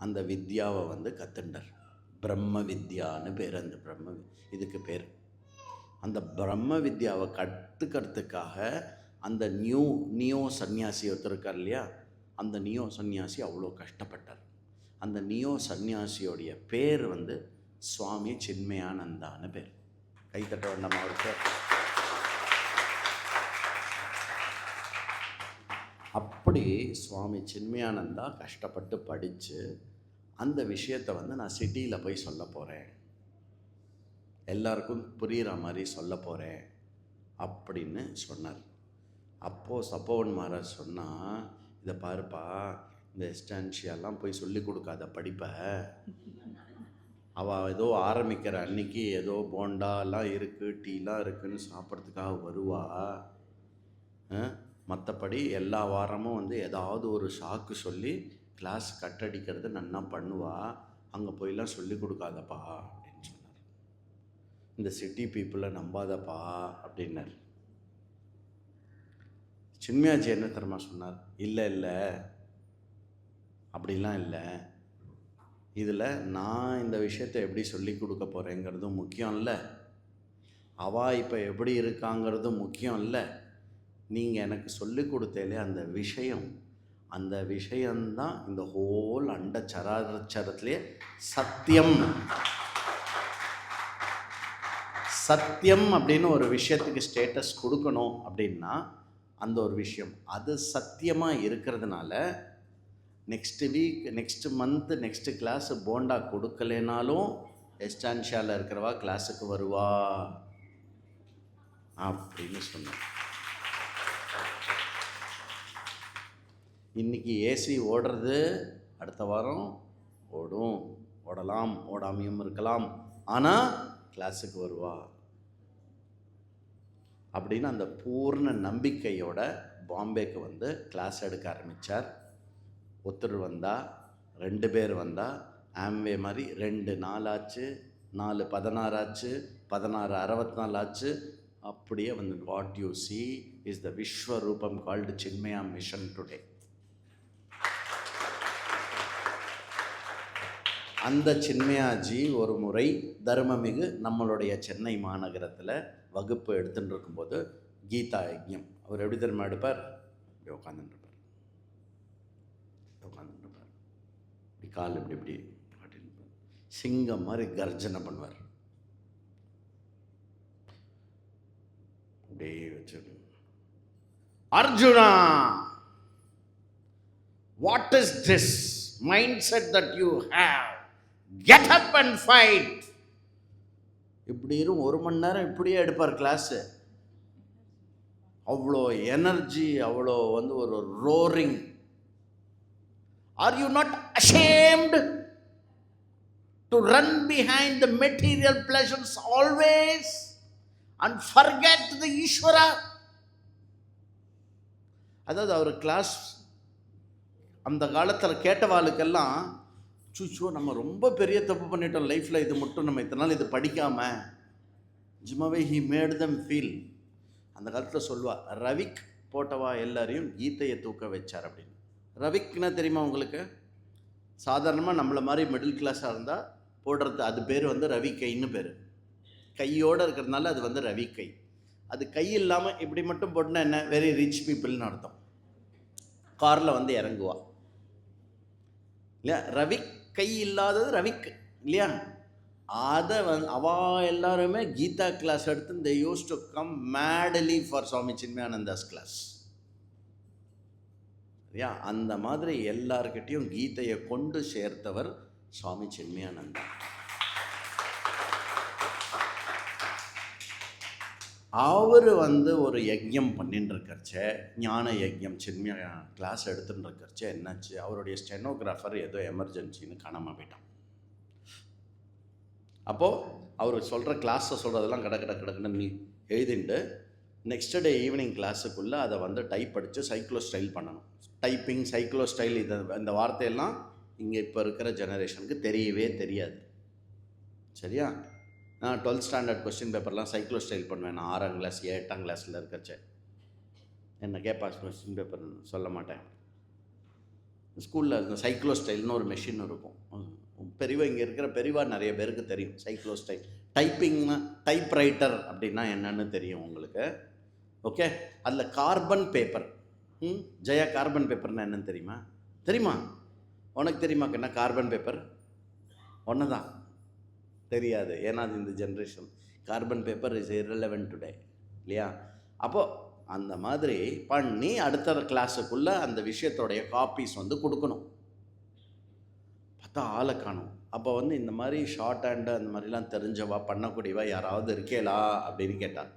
அந்த வித்யாவை வந்து கற்றுண்டார். பிரம்ம வித்யான்னு பேர். அந்த இதுக்கு பேர். அந்த பிரம்ம வித்யாவை கற்றுக்கிறதுக்காக அந்த நியோ சன்னியாசி ஒருத்தர் இருக்கார் இல்லையா, அந்த நியோ சன்னியாசி அவ்வளோ கஷ்டப்பட்டார். அந்த நியோ சன்னியாசியோடைய பேர் வந்து சுவாமி சின்மயானந்தான்னு பேர். கைத்தட்ட வேண்டாமா அவருக்கு? அப்படி சுவாமி சின்மயானந்தா கஷ்டப்பட்டு படித்து அந்த விஷயத்தை வந்து நான் சிட்டியில் போய் சொல்ல போகிறேன், எல்லாருக்கும் புரிகிற மாதிரி சொல்ல போகிறேன் அப்படின்னு சொன்னார். அப்போது சப்போவன் மகாராஜ் சொன்னால், இதை பாருப்பா, இந்த எஸ்டான்ஷியெல்லாம் போய் சொல்லி கொடுக்காத படிப்பை, அவள் ஏதோ ஆரம்பிக்கிற அன்னைக்கு ஏதோ போண்டாலாம் இருக்குது, டீலாம் இருக்குதுன்னு சாப்பிட்றதுக்காக வருவா. மற்றபடி எல்லா வாரமும் வந்து ஏதாவது ஒரு ஷாக்கு சொல்லி கிளாஸ் கட்டடிக்கிறது நன்னா பண்ணுவா, அங்கே போயெல்லாம் சொல்லி கொடுக்காதப்பா அப்படின்னு சொன்னார். இந்த சிட்டி பீப்புளை நம்பாதப்பா அப்படின்னார். சின்மயாஜி என்ன தெரியுமா சொன்னார், இல்லை அப்படிலாம் இல்லை, இதில் நான் இந்த விஷயத்தை எப்படி சொல்லி கொடுக்க போகிறேங்கிறதும் முக்கியம் இல்லை, அவள் இப்போ எப்படி இருக்காங்கிறதும் முக்கியம் இல்லை, நீங்கள் எனக்கு சொல்லி கொடுத்தேலே அந்த விஷயந்தான் இந்த ஹோல் அண்ட சராச்சரத்திலே சத்தியம் அப்படின்னு ஒரு விஷயத்துக்கு ஸ்டேட்டஸ் கொடுக்கணும் அப்படின்னா அந்த ஒரு விஷயம் அது சத்தியமாக இருக்கிறதுனால next week, next month, next class போண்டா கொடுக்கலேனாலும் எஸ்டான்ஷியாவில் இருக்கிறவா கிளாஸுக்கு வருவா அப்படின்னு சொன்னேன். இன்றைக்கி ஏசி ஓடுறது, அடுத்த வாரம் ஓடலாம், ஓடாமையும் இருக்கலாம், ஆனால் கிளாஸுக்கு வருவா அப்படின்னு அந்த பூர்ண நம்பிக்கையோட பாம்பேக்கு வந்து கிளாஸ் எடுக்க ஆரம்பித்தார். ஒருத்தர் வந்தா, 2 பேர் வந்தா, ஆம்வே மாதிரி 2 4 ஆச்சு, 4 16 ஆச்சு, 16 64 ஆச்சு. அப்படியே வந்து what you see is the Vishwaroopam called Chinmaya mission today. அந்த சின்மயாஜி ஒரு முறை தர்மமிகு நம்மளுடைய சென்னை மாநகரத்தில் வகுப்பு எடுத்துகிட்டு இருக்கும்போது கீதா யஜ்ஞம், அவர் எப்படி தெரியுமா எடுப்பார், இப்படி உட்காந்துருப்பார், இப்படி கால் இப்படி அப்படின்னு சிங்கம் மாதிரி கர்ஜனை பண்ணுவார். அப்படியே வச்சு, Arjuna, what is this mindset that you have, get up and fight. இப்படி 1 மணி நேரம் இப்படியே எடுப்பார் கிளாஸு. அவ்வளோ எனர்ஜி, அவ்வளோ வந்து ஒரு roaring. Are you not ashamed to run behind the material pleasures always and forget the Ishvara? அதாவது அவர் கிளாஸ் அந்த காலத்தில் கேட்டவாளுக்கெல்லாம் சுச்சோ நம்ம ரொம்ப பெரிய தப்பு பண்ணிட்டோம் லைஃப்பில், இது மட்டும் நம்ம இத்தனை நாள் இது படிக்காமல் ஜிம்மாவே ஹி மேட் தம் ஃபீல். அந்த காலத்தில் சொல்வா, ரவிக் போட்டவா எல்லாரையும் கீதையை தூக்க வச்சார் அப்படின்னு. ரவிக்னா தெரியுமா உங்களுக்கு? சாதாரணமாக நம்மளை மாதிரி மிடில் கிளாஸாக இருந்தால் போடுறது அது பேர் வந்து ரவிக்கைன்னு பேர். கையோடு இருக்கிறதுனால அது வந்து ரவிக்கை. அது கை இல்லாமல் இப்படி மட்டும் போட்டுனா என்ன, வெரி ரிச் பீப்புள்னு அர்த்தம். காரில் வந்து இறங்குவா இல்லையா, ரவிக் கை இல்லாதது ரவிக் இல்லையா. அதை அவா எல்லாருமே கீதா கிளாஸ் எடுத்து they used to come madly for Swami Chinmayananda's class இல்லையா. அந்த மாதிரி எல்லார்கிட்டையும் கீதையை கொண்டு சேர்த்தவர் சுவாமி சின்மயானந்தா. அவர் ஒரு யஜ்யம் பண்ணிட்டு இருக்கறச்ச, ஞான யஜ்யம் சின்மய கிளாஸ் எடுத்துட்டு இருக்கறச்ச என்னாச்சு, அவருடைய ஸ்டெனோகிராஃபர் ஏதோ எமர்ஜென்சின்னு காணாமல் போயிட்டான். அப்போது அவர் சொல்கிற கிளாஸை சொல்கிறதெல்லாம் கிடக்குன்னு நீ எழுதிட்டு நெக்ஸ்ட் டே ஈவினிங் கிளாஸுக்குள்ளே அதை டைப் அடித்து சைக்ளோ ஸ்டைல் பண்ணணும். டைப்பிங், சைக்ளோ ஸ்டைல், இந்த வார்த்தையெல்லாம் இங்கே இப்போ இருக்கிற ஜெனரேஷனுக்கு தெரியவே தெரியாது. சரியா? நான் 12th ஸ்டாண்டர்ட் கொஸ்டின் பேப்பர்லாம் சைக்ளோ ஸ்டைல் பண்ணுவேன். நான் 6ஆம் கிளாஸ் 8ஆம் கிளாஸில் இருக்கச்சே என்ன கேட்பா கொஸ்டின் பேப்பர் சொல்ல மாட்டேன். ஸ்கூலில் இந்த சைக்ளோ ஸ்டைல்னு ஒரு மெஷின் இருக்கும். பெரியவா இங்கே இருக்கிற பெரியவா நிறைய பேருக்கு தெரியும் சைக்ளோ ஸ்டைல். டைப்பிங்னா டைப்ரைட்டர் அப்படின்னா என்னன்னு தெரியும் உங்களுக்கு. ஓகே, அதில் கார்பன் பேப்பர். ஜெயா, கார்பன் பேப்பர்னா என்னன்னு தெரியுமா? உனக்கு தெரியுமா என்ன கார்பன் பேப்பர்? ஒன்று தான் தெரியாது. ஏன்னா அது இந்த generation carbon paper is irrelevant today, இல்லையா? அப்போது அந்த மாதிரி பண்ணி அடுத்த கிளாஸுக்குள்ளே அந்த விஷயத்தோடைய காப்பீஸ் கொடுக்கணும். பார்த்தா ஆளை காணும். அப்போ இந்த மாதிரி ஷார்ட் ஹேண்டு அந்த மாதிரிலாம் தெரிஞ்சவா பண்ணக்கூடியவா யாராவது இருக்கேலா அப்படின்னு கேட்டான்.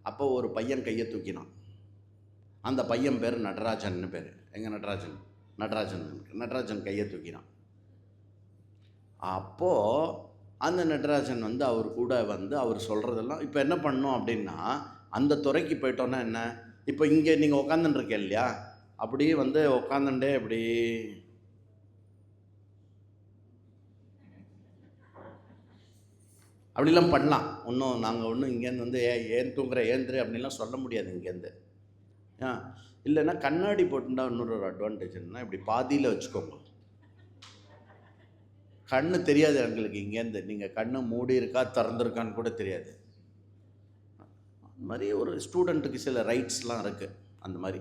அப்போ ஒரு பையன் கையை தூக்கினான். அந்த பையன் பேர் நடராஜன் பேர். எங்கே நடராஜன் கையை தூக்கினான். அப்போது அந்த நடராஜன் அவர் கூட அவர் சொல்கிறதெல்லாம் இப்போ என்ன பண்ணோம் அப்படின்னா, அந்த துறைக்கு போயிட்டோன்னா என்ன, இப்போ இங்கே நீங்கள் உட்காந்துட்டுருக்கேன் இல்லையா, அப்படியே உட்காந்துட்டே இப்படி அப்படிலாம் பண்ணலாம். நாங்கள் இங்கேருந்து ஏன் தூங்குற ஏந்திரு அப்படின்லாம் சொல்ல முடியாது இங்கேருந்து. இல்லைன்னா கண்ணாடி போட்டுட்டா இன்னொரு அட்வான்டேஜ் என்னன்னா, இப்படி பாதியில் வச்சுக்கோங்க. கண்ணு தெரியாது எங்களுக்கு இங்கேருந்து, நீங்கள் கண்ணு மூடி இருக்கா திறந்துருக்கான்னு கூட தெரியாது. அந்த மாதிரி ஒரு ஸ்டூடெண்ட்டுக்கு சில ரைட்ஸ்லாம் இருக்குது அந்த மாதிரி.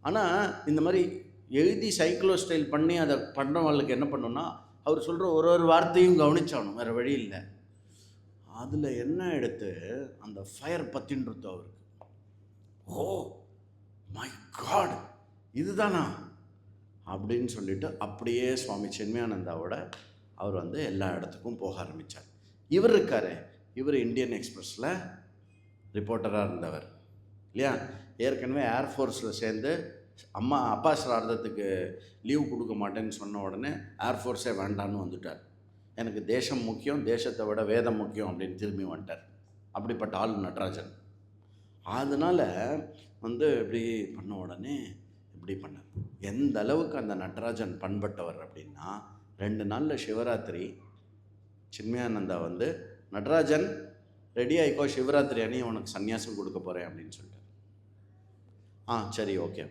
ஆனால் இந்த மாதிரி எழுதி சைக்ளோ ஸ்டைல் பண்ணி அதை பண்ணுறவங்களுக்கு என்ன பண்ணோன்னா, அவர் சொல்கிற ஒரு வார்த்தையும் கவனிச்சாகணும், வேறு வழி இல்லை. அதில் என்ன எடுத்து அந்த ஃபயர் பற்றின்றது அவருக்கு. ஓ மை காட், இதுதானா அப்படின்னு சொல்லிட்டு அப்படியே சுவாமி சின்மயானந்தாவோட அவர் எல்லா இடத்துக்கும் போக ஆரம்பித்தார். இவர் இருக்கார், இவர் இந்தியன் எக்ஸ்பிரஸில் ரிப்போர்ட்டராக இருந்தவர் இல்லையா. ஏற்கனவே ஏர்ஃபோர்ஸில் சேர்ந்து அப்பா சிரார்த்தத்துக்கு லீவ் கொடுக்க மாட்டேன்னு சொன்ன உடனே ஏர்ஃபோர்ஸே வேண்டான்னு வந்துட்டார். எனக்கு தேசம் முக்கியம், தேசத்தை விட வேதம் முக்கியம் அப்படின்னு திரும்பி வந்துட்டார். அப்படிப்பட்ட ஆள் நடராஜன். அதனால் இப்படி பண்ண உடனே இப்படி பண்ணார். எந்த அளவுக்கு அந்த நடராஜன் பண்பட்டவர் அப்படின்னா, 2 நாளில் சிவராத்திரி சின்மயானந்தா நடராஜன் ரெடி ஆகிக்கோ, சிவராத்திரி அணி உனக்கு சன்னியாசம் கொடுக்க போகிறேன் அப்படின்னு சொல்லிட்டார். சரி ஓகே.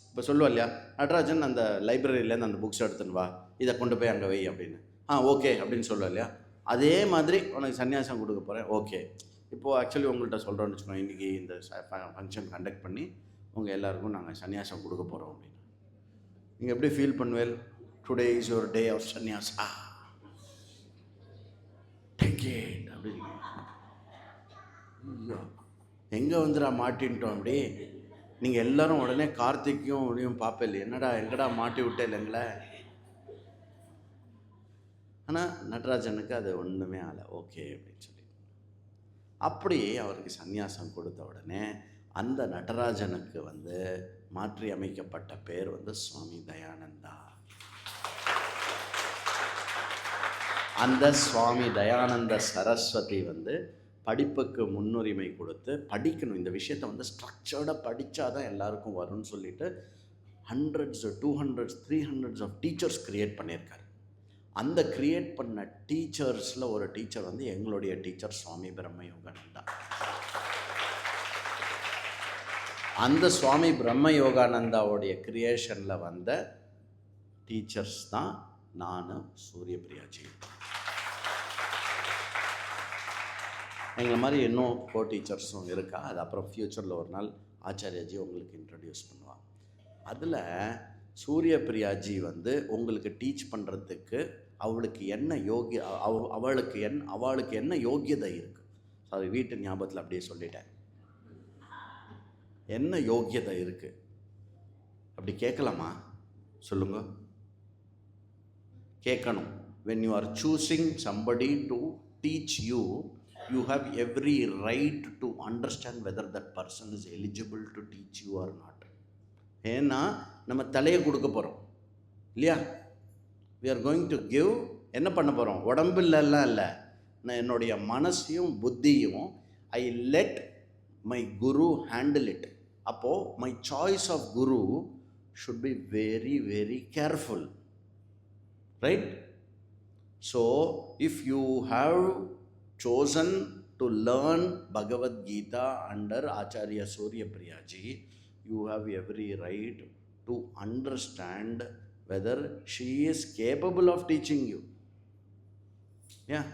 இப்போ சொல்லுவா இல்லையா, நடராஜன் அந்த லைப்ரரியிலேருந்து அந்த புக்ஸ் எடுத்துன்னு வா, இதை கொண்டு போய் அங்கே வை அப்படின்னு. ஓகே அப்படின்னு சொல்லுவா இல்லையா. அதே மாதிரி உனக்கு சன்னியாசம் கொடுக்க போகிறேன். ஓகே, இப்போது ஆக்சுவலி உங்கள்கிட்ட சொல்கிறோன்னு வச்சுக்கோங்க, இன்றைக்கி இந்த ஃபங்க்ஷன் கண்டக்ட் பண்ணி உங்கள் எல்லாருக்கும் நாங்கள் சன்னியாசம் கொடுக்க போகிறோம் அப்படின்னு. நீங்கள் எப்படி ஃபீல் பண்ணுவேல்? Today is your day of sannyasa, take it அப்படின்னு. எங்கே மாட்டின்ட்டோம் அப்படி. நீங்கள் எல்லோரும் உடனே கார்த்திக்கையும் உடையும் பார்ப்பேன், என்னடா எங்கடா மாட்டி விட்டே இல்லைங்களே. ஆனால் நடராஜனுக்கு அது ஒன்றுமே ஆகலை. ஓகே அப்படின்னு சொல்லி அப்படி அவருக்கு சந்நியாசம் கொடுத்த உடனே அந்த நடராஜனுக்கு மாற்றி அமைக்கப்பட்ட பேர் சுவாமி தயானந்தா. அந்த சுவாமி தயானந்த சரஸ்வதி படிப்புக்கு முன்னுரிமை கொடுத்து படிக்கணும். இந்த விஷயத்தை ஸ்ட்ரக்சர்டாக படித்தாதான் எல்லாருக்கும் வரும்னு சொல்லிட்டு 100s 200s 300s of teachers create பண்ணியிருக்காரு. அந்த க்ரியேட் பண்ண டீச்சர்ஸில் ஒரு டீச்சர் எங்களுடைய டீச்சர் சுவாமி பிரம்ம யோகானந்தா. அந்த சுவாமி பிரம்ம யோகானந்தாவுடைய கிரியேஷனில் வந்த டீச்சர்ஸ் தான் நான், சூரியபிரியாஜி. எங்களை மாதிரி இன்னும் டீச்சர்ஸும் இருக்கா. அது அப்புறம் ஃப்யூச்சரில் ஒரு நாள் ஆச்சாரியாஜி உங்களுக்கு இன்ட்ரடியூஸ் பண்ணுவாள். அதில் சூரியபிரியாஜி உங்களுக்கு டீச் பண்ணுறதுக்கு அவளுக்கு என்ன அவளுக்கு என்ன யோக்கியதை இருக்குது. சாரி, வீட்டு ஞாபகத்தில் அப்படியே சொல்லிட்டேன். என்ன யோக்கியதை இருக்குது அப்படி கேட்கலாமா? சொல்லுங்க, கேட்கணும். when you are choosing somebody to teach you, you have every right to understand whether that person is eligible to teach you or not. ஏன்னா நம்ம தலையை கொடுக்க போகிறோம் இல்லையா? we are going to give, என்ன பண்ண போகிறோம்? உடம்புலலாம் இல்லை, நான் என்னுடைய மனசையும் புத்தியும் I let my guru handle it. அப்போது my choice of guru should be very, very careful, right? So if you have chosen to learn Bhagavad Gita under Acharya Surya Priya Ji, you have every right to understand whether she is capable of teaching you. Yeah,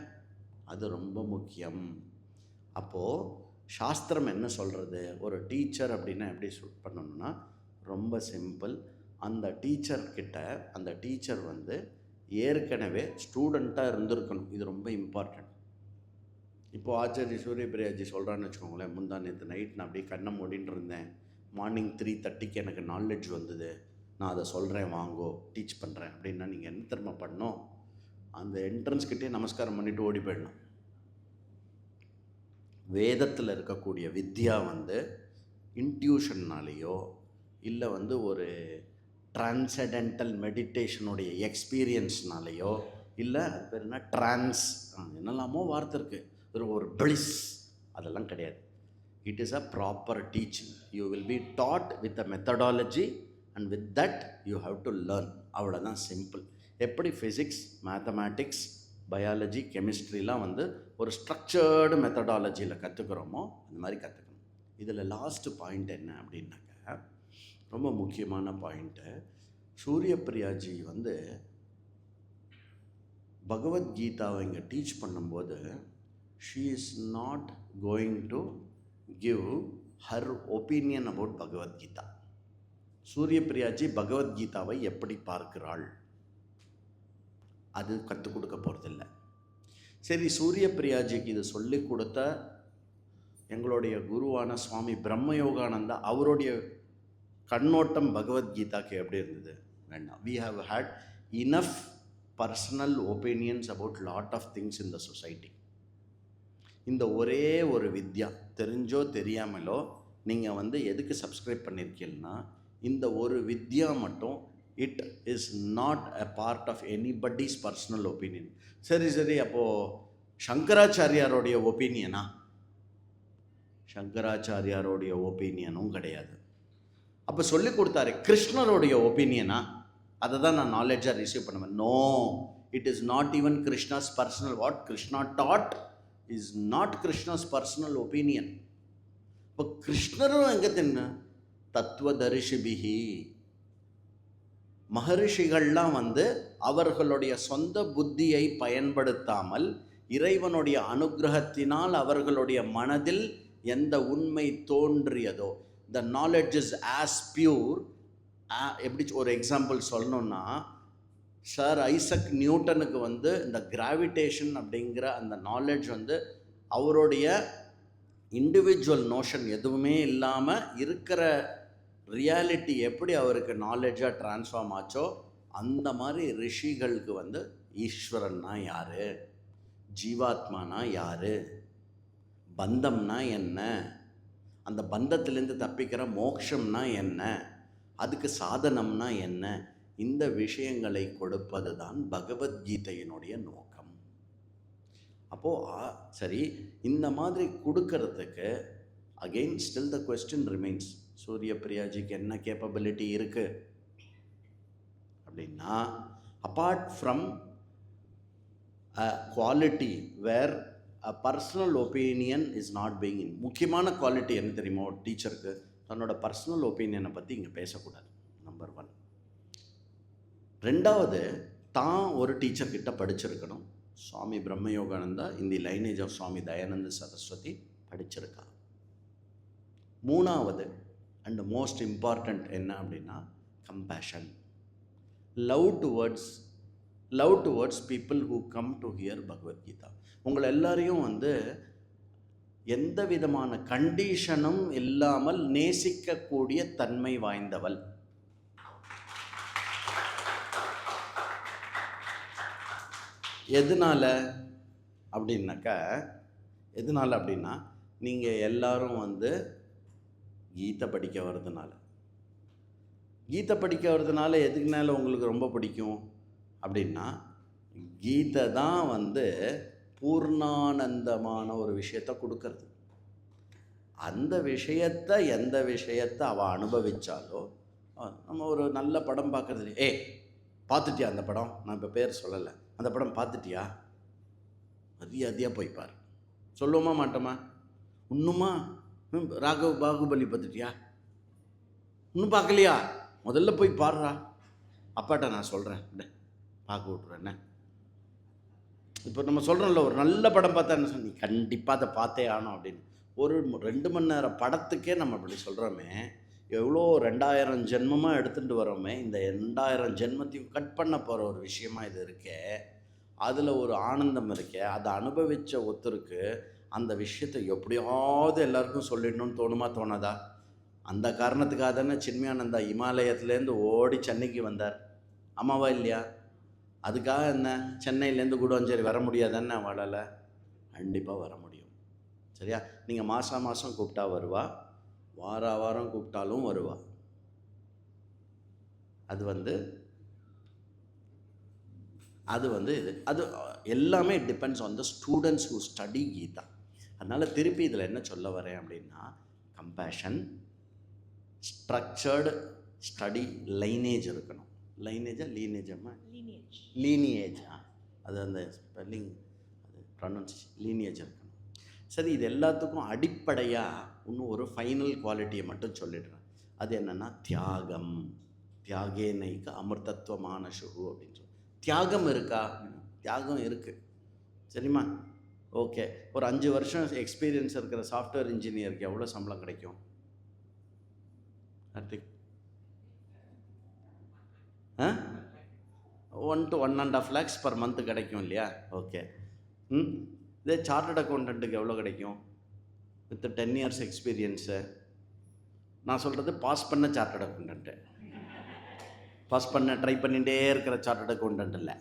அது ரொம்ப முக்கியம். அப்போது சாஸ்திரம் என்ன சொல்கிறது? ஒரு teacher அப்படின்னா எப்படி பண்ணணும்னா ரொம்ப சிம்பிள். அந்த டீச்சர்கிட்ட அந்த டீச்சர் வந்து ஏற்கனவே ஸ்டூடெண்ட்டாக இருந்திருக்கணும். இது ரொம்ப இம்பார்ட்டண்ட். இப்போது ஆச்சாரிய சூரிய பிரியாஜி சொல்கிறான்னு வச்சுக்கோங்களேன், முந்தா நேற்று நைட் நான் அப்படியே கண்ணை மூடின்னு இருந்தேன், மார்னிங் 3:30க்கு எனக்கு நாலேஜ் வந்தது, நான் அதை சொல்கிறேன், வாங்கோ டீச் பண்ணுறேன் அப்படின்னா நீங்கள் என்ன திரும்ப பண்ணணும்? அந்த என்ட்ரன்ஸ்கிட்டே நமஸ்காரம் பண்ணிவிட்டு ஓடி போயிடணும். வேதத்தில் இருக்கக்கூடிய வித்யா வந்து இன்ட்யூஷன்னாலேயோ இல்லை வந்து ஒரு டிரான்சென்டென்டல் மெடிடேஷனுடைய எக்ஸ்பீரியன்ஸ்னாலேயோ இல்லை அது பேர் என்ன என்னெல்லாமோ வார்த்தை இருக்குது, ஒரு பிளிஸ், அதெல்லாம் கிடையாது. It is a proper teaching. You will be dot with a methodology and with that you have to learn. அவ்வளோதான், சிம்பிள். எப்படி ஃபிசிக்ஸ், மேத்தமேட்டிக்ஸ், பயாலஜி, கெமிஸ்ட்ரிலாம் வந்து ஒரு ஸ்ட்ரக்சர்டு மெத்தடாலஜியில் கற்றுக்குறோமோ அந்த மாதிரி கற்றுக்கணும். இதில் லாஸ்ட்டு பாயிண்ட் என்ன அப்படின்னாக்க ரொம்ப முக்கியமான பாயிண்ட்டு, சூரிய பிரியாஜி வந்து பகவத்கீதாவை இங்கே டீச் பண்ணும்போது she is not going to give her opinion about Bhagavad Gita. சூரிய பிரியாஜி பகவத்கீதாவை எப்படி பார்க்கிறாள் அது கற்றுக் கொடுக்க போகிறதில்ல. சரி, சூரிய பிரியாஜிக்கு இது சொல்லி கொடுத்த எங்களுடைய குருவான சுவாமி பிரம்மயோகானந்தா அவருடைய கண்ணோட்டம் பகவத்கீதாக்கு எப்படி இருந்தது? வேண்டாம். we have had enough personal opinions about lot of things in the society. இந்த ஒரே ஒரு வித்யா, தெரிஞ்சோ தெரியாமலோ நீங்கள் வந்து எதுக்கு சப்ஸ்கிரைப் பண்ணியிருக்கீங்கன்னா, இந்த ஒரு வித்யா மட்டும் it is not a part of anybody's personal opinion. சரி, அப்போது சங்கராச்சாரியாரோடைய ஒப்பீனியனா? சங்கராச்சாரியாரோடைய ஒப்பீனியனும் கிடையாது. அப்போ சொல்லி கொடுத்தாரு கிருஷ்ணருடைய ஒப்பீனியனா? அதை தான் நான் நாலேஜாக ரிசீவ் பண்ணுவேன். No, it is not even Krishna's personal. What Krishna taught is not Krishna's personal opinion. இப்போ கிருஷ்ணரும் எங்கே தின்ன தத்துவதரிசிபிகி, மகரிஷிகள்லாம் வந்து அவர்களுடைய சொந்த புத்தியை பயன்படுத்தாமல் இறைவனுடைய அனுகிரகத்தினால் அவர்களுடைய மனதில் எந்த உண்மை தோன்றியதோ, the knowledge is as pure. எப்படி ஒரு எக்ஸாம்பிள் சொல்லணும்னா, சார் ஐசக் நியூட்டனுக்கு வந்து இந்த கிராவிடேஷன் அப்படிங்கிற அந்த நாலேஜ் வந்து அவருடைய இண்டிவிஜுவல் நோஷன் எதுவுமே இல்லாமல் இருக்கிற ரியாலிட்டி எப்படி அவருக்கு நாலேஜாக ட்ரான்ஸ்ஃபார்ம் ஆச்சோ, அந்த மாதிரி ரிஷிகளுக்கு வந்து ஈஸ்வரன்னா யார், ஜீவாத்மானா யார், பந்தம்னா என்ன, அந்த பந்தத்திலேருந்து தப்பிக்கிற மோட்சம்னா என்ன, அதுக்கு சாதனம்னா என்ன, இந்த விஷயங்களை கொடுப்பது தான் பகவத்கீதையினுடைய நோக்கம். அப்போது சரி, இந்த மாதிரி கொடுக்கறதுக்கு again still the question remains, Surya பிரியாஜிக்கு என்ன கேப்பபிலிட்டி இருக்குது அப்படின்னா, apart from a quality where a personal opinion is not being in. முக்கியமான குவாலிட்டி என்ன தெரியுமோ டீச்சருக்கு? தன்னோட பர்சனல் ஒப்பீனியனை பற்றி இங்கே பேசக்கூடாது, நம்பர் 1. ரெண்டாவது, தான் ஒரு டீச்சர்கிட்ட படிச்சிருக்கணும். சுவாமி பிரம்மயோகானந்தா இன் தி லைனேஜ் ஆஃப் சுவாமி தயானந்த சரஸ்வதி படிச்சிருக்கா. மூணாவது அண்ட் மோஸ்ட் இம்பார்ட்டண்ட் என்ன அப்படின்னா compassion, love towards people who come to hear Bhagavad Gita. உங்களை எல்லாரையும் வந்து எந்த விதமான கண்டிஷனும் இல்லாமல் நேசிக்கக்கூடிய தன்மை வாய்ந்தவள். எதனால அப்படின்னாக்கா, எதனால் அப்படின்னா நீங்கள் எல்லாரும் வந்து கீதை படிக்க வர்றதுனால. கீதை படிக்க வர்றதுனால எதுக்குனால உங்களுக்கு ரொம்ப பிடிக்கும் அப்படின்னா, கீதை தான் வந்து பூர்ணானந்தமான ஒரு விஷயத்தை கொடுக்கறது. அந்த விஷயத்தை எந்த விஷயத்தை அவள் அனுபவித்தாலோ, நம்ம ஒரு நல்ல படம் பார்க்குறது, பார்த்துட்டியா அந்த படம், நான் இப்போ பேர் சொல்லலை, அந்த படம் பார்த்துட்டியா, மரியாதையாக போய் பாரு. சொல்லுவோமா மாட்டோமா? இன்னுமா பாகுபலி பார்த்துட்டியா, இன்னும் பார்க்கலையா, முதல்ல போய் பாடுறா, அப்பாட்ட நான் சொல்கிறேன், பார்க்க விட்றேன். என்ன இப்போ நம்ம சொல்கிறோம்ல, ஒரு நல்ல படம் பார்த்தா என்ன சொன்ன, நீ கண்டிப்பாக அதை பார்த்தே ஆகணும் அப்படின்னு. ஒரு 2 மணி நேரம் படத்துக்கே நம்ம அப்படி சொல்கிறோமே, எவ்வளோ 2000 ஜென்மமாக எடுத்துகிட்டு வரோமே, இந்த 2000 ஜென்மத்தையும் கட் பண்ண போகிற ஒரு விஷயமா இது இருக்கே, அதில் ஒரு ஆனந்தம் இருக்கே, அதை அனுபவித்த ஒருத்தருக்கு அந்த விஷயத்தை எப்படியாவது எல்லாருக்கும் சொல்லிடணும்னு தோணுமா தோணாதா? அந்த காரணத்துக்காக தானே சின்மயானந்தா இமாலயத்துலேருந்து ஓடி சென்னைக்கு வந்தார், ஆமாவா இல்லையா? அதுக்காக என்ன சென்னையிலேருந்து கூடுவாஞ்சேரி வர முடியாதானே அவளால்? கண்டிப்பாக வர முடியும். சரியா? நீங்கள் மாதம் மாதம் கூப்பிட்டா வருவா, வாரம் கூப்பிட்டாலும் வருவா. அது வந்து இது அது எல்லாமே depends on the students who study Gita. அதனால் திருப்பி இதில் என்ன சொல்ல வரேன் அப்படின்னா, கம்பேஷன், ஸ்ட்ரக்சர்டு ஸ்டடி, லைனேஜ் இருக்கணும். லைனேஜா லீனேஜம்மா? லீனியேஜா, அது அந்த ஸ்பெல்லிங், அது ப்ரொனன்சியேஷன், லீனியேஜ் இருக்கணும். சரி, இது எல்லாத்துக்கும் அடிப்படையாக இன்னும் ஒரு ஃபைனல் குவாலிட்டியை மட்டும் சொல்லிடுறேன். அது என்னென்னா தியாகம். தியாகேனைக்கு அமிர்தத்துவமான சுகு அப்படின்னு சொல்லி. தியாகம் இருக்கா? தியாகம் இருக்குது. சரிம்மா? ஓகே. ஒரு 5 வருஷம் எக்ஸ்பீரியன்ஸ் இருக்கிற சாஃப்ட்வேர் இன்ஜினியருக்கு எவ்வளோ சம்பளம் கிடைக்கும்? Karthik, 1 to 1.5 lakhs per month கிடைக்கும் இல்லையா? ஓகே. இதே சார்ட்டர்ட் அக்கௌண்டண்ட்டுக்கு எவ்வளோ கிடைக்கும் வித் 10 years எக்ஸ்பீரியன்ஸு? நான் சொல்கிறது பாஸ் பண்ண சார்ட்டர்ட் அக்கௌண்டண்ட்டு, பாஸ் பண்ண ட்ரை பண்ணிகிட்டே இருக்கிற சார்ட்டர்ட் அக்கௌண்டண்ட் இல்லை.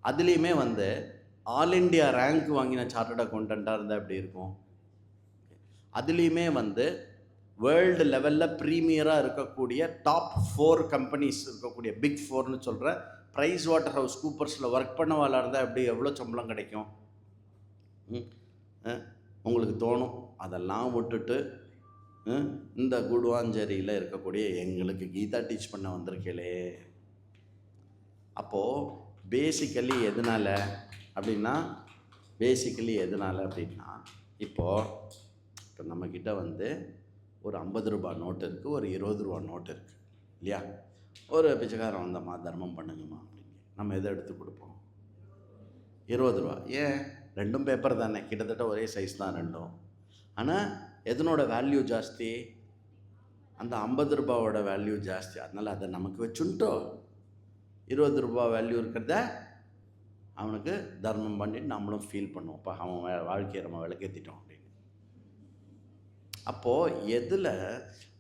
அதுலேயுமே வந்து ஆல் இண்டியா ரேங்க் வாங்கின சார்ட்டர்ட் அக்கௌண்டண்ட்டாக இருந்தால் எப்படி இருக்கும்? அதுலேயுமே வந்து வேர்ல்டு லெவலில் ப்ரீமியராக இருக்கக்கூடிய டாப் 4 கம்பெனிஸ் இருக்கக்கூடிய பிக் 4ன்னு சொல்கிற ப்ரைஸ் வாட்டர் ஹவுஸ் கூப்பர்ஸில் ஒர்க் பண்ணவாளாக இருந்தால் எப்படி எவ்வளோ சம்பளம் கிடைக்கும்? உங்களுக்கு தோணும், அதெல்லாம் விட்டுட்டு இந்த குடுவாஞ்சேரியில் இருக்கக்கூடிய எங்களுக்கு கீதா டீச் பண்ண வந்திருக்கேளே. அப்போது பேசிக்கலி எதனால் அப்படின்னா, இப்போ நம்மக்கிட்ட வந்து ஒரு 50 ரூபாய் நோட்டு இருக்குது, ஒரு 20 ரூபா நோட்டு இருக்குது இல்லையா? ஒரு பிச்சைக்காரன் வந்தம்மா தர்மம் பண்ணுங்கம்மா அப்படிங்க, நம்ம எதை எடுத்து கொடுப்போம்? 20 ரூபா. ஏன்? ரெண்டும் பேப்பர் தானே, கிட்டத்தட்ட ஒரே சைஸ் தான் ரெண்டும். ஆனால் எதனோட வேல்யூ ஜாஸ்தி? அந்த 50 ரூபாவோட வேல்யூ ஜாஸ்தி. அதனால் அதை நமக்கு வச்சுட்டோ 20 ரூபா வேல்யூ இருக்கிறத அவனுக்கு தர்மம் பண்ணிட்டு நம்மளும் ஃபீல் பண்ணுவோம், இப்போ அவன் வாழ்க்கையை நம்ம விளக்கேற்றிட்டோம் அப்படின்னு.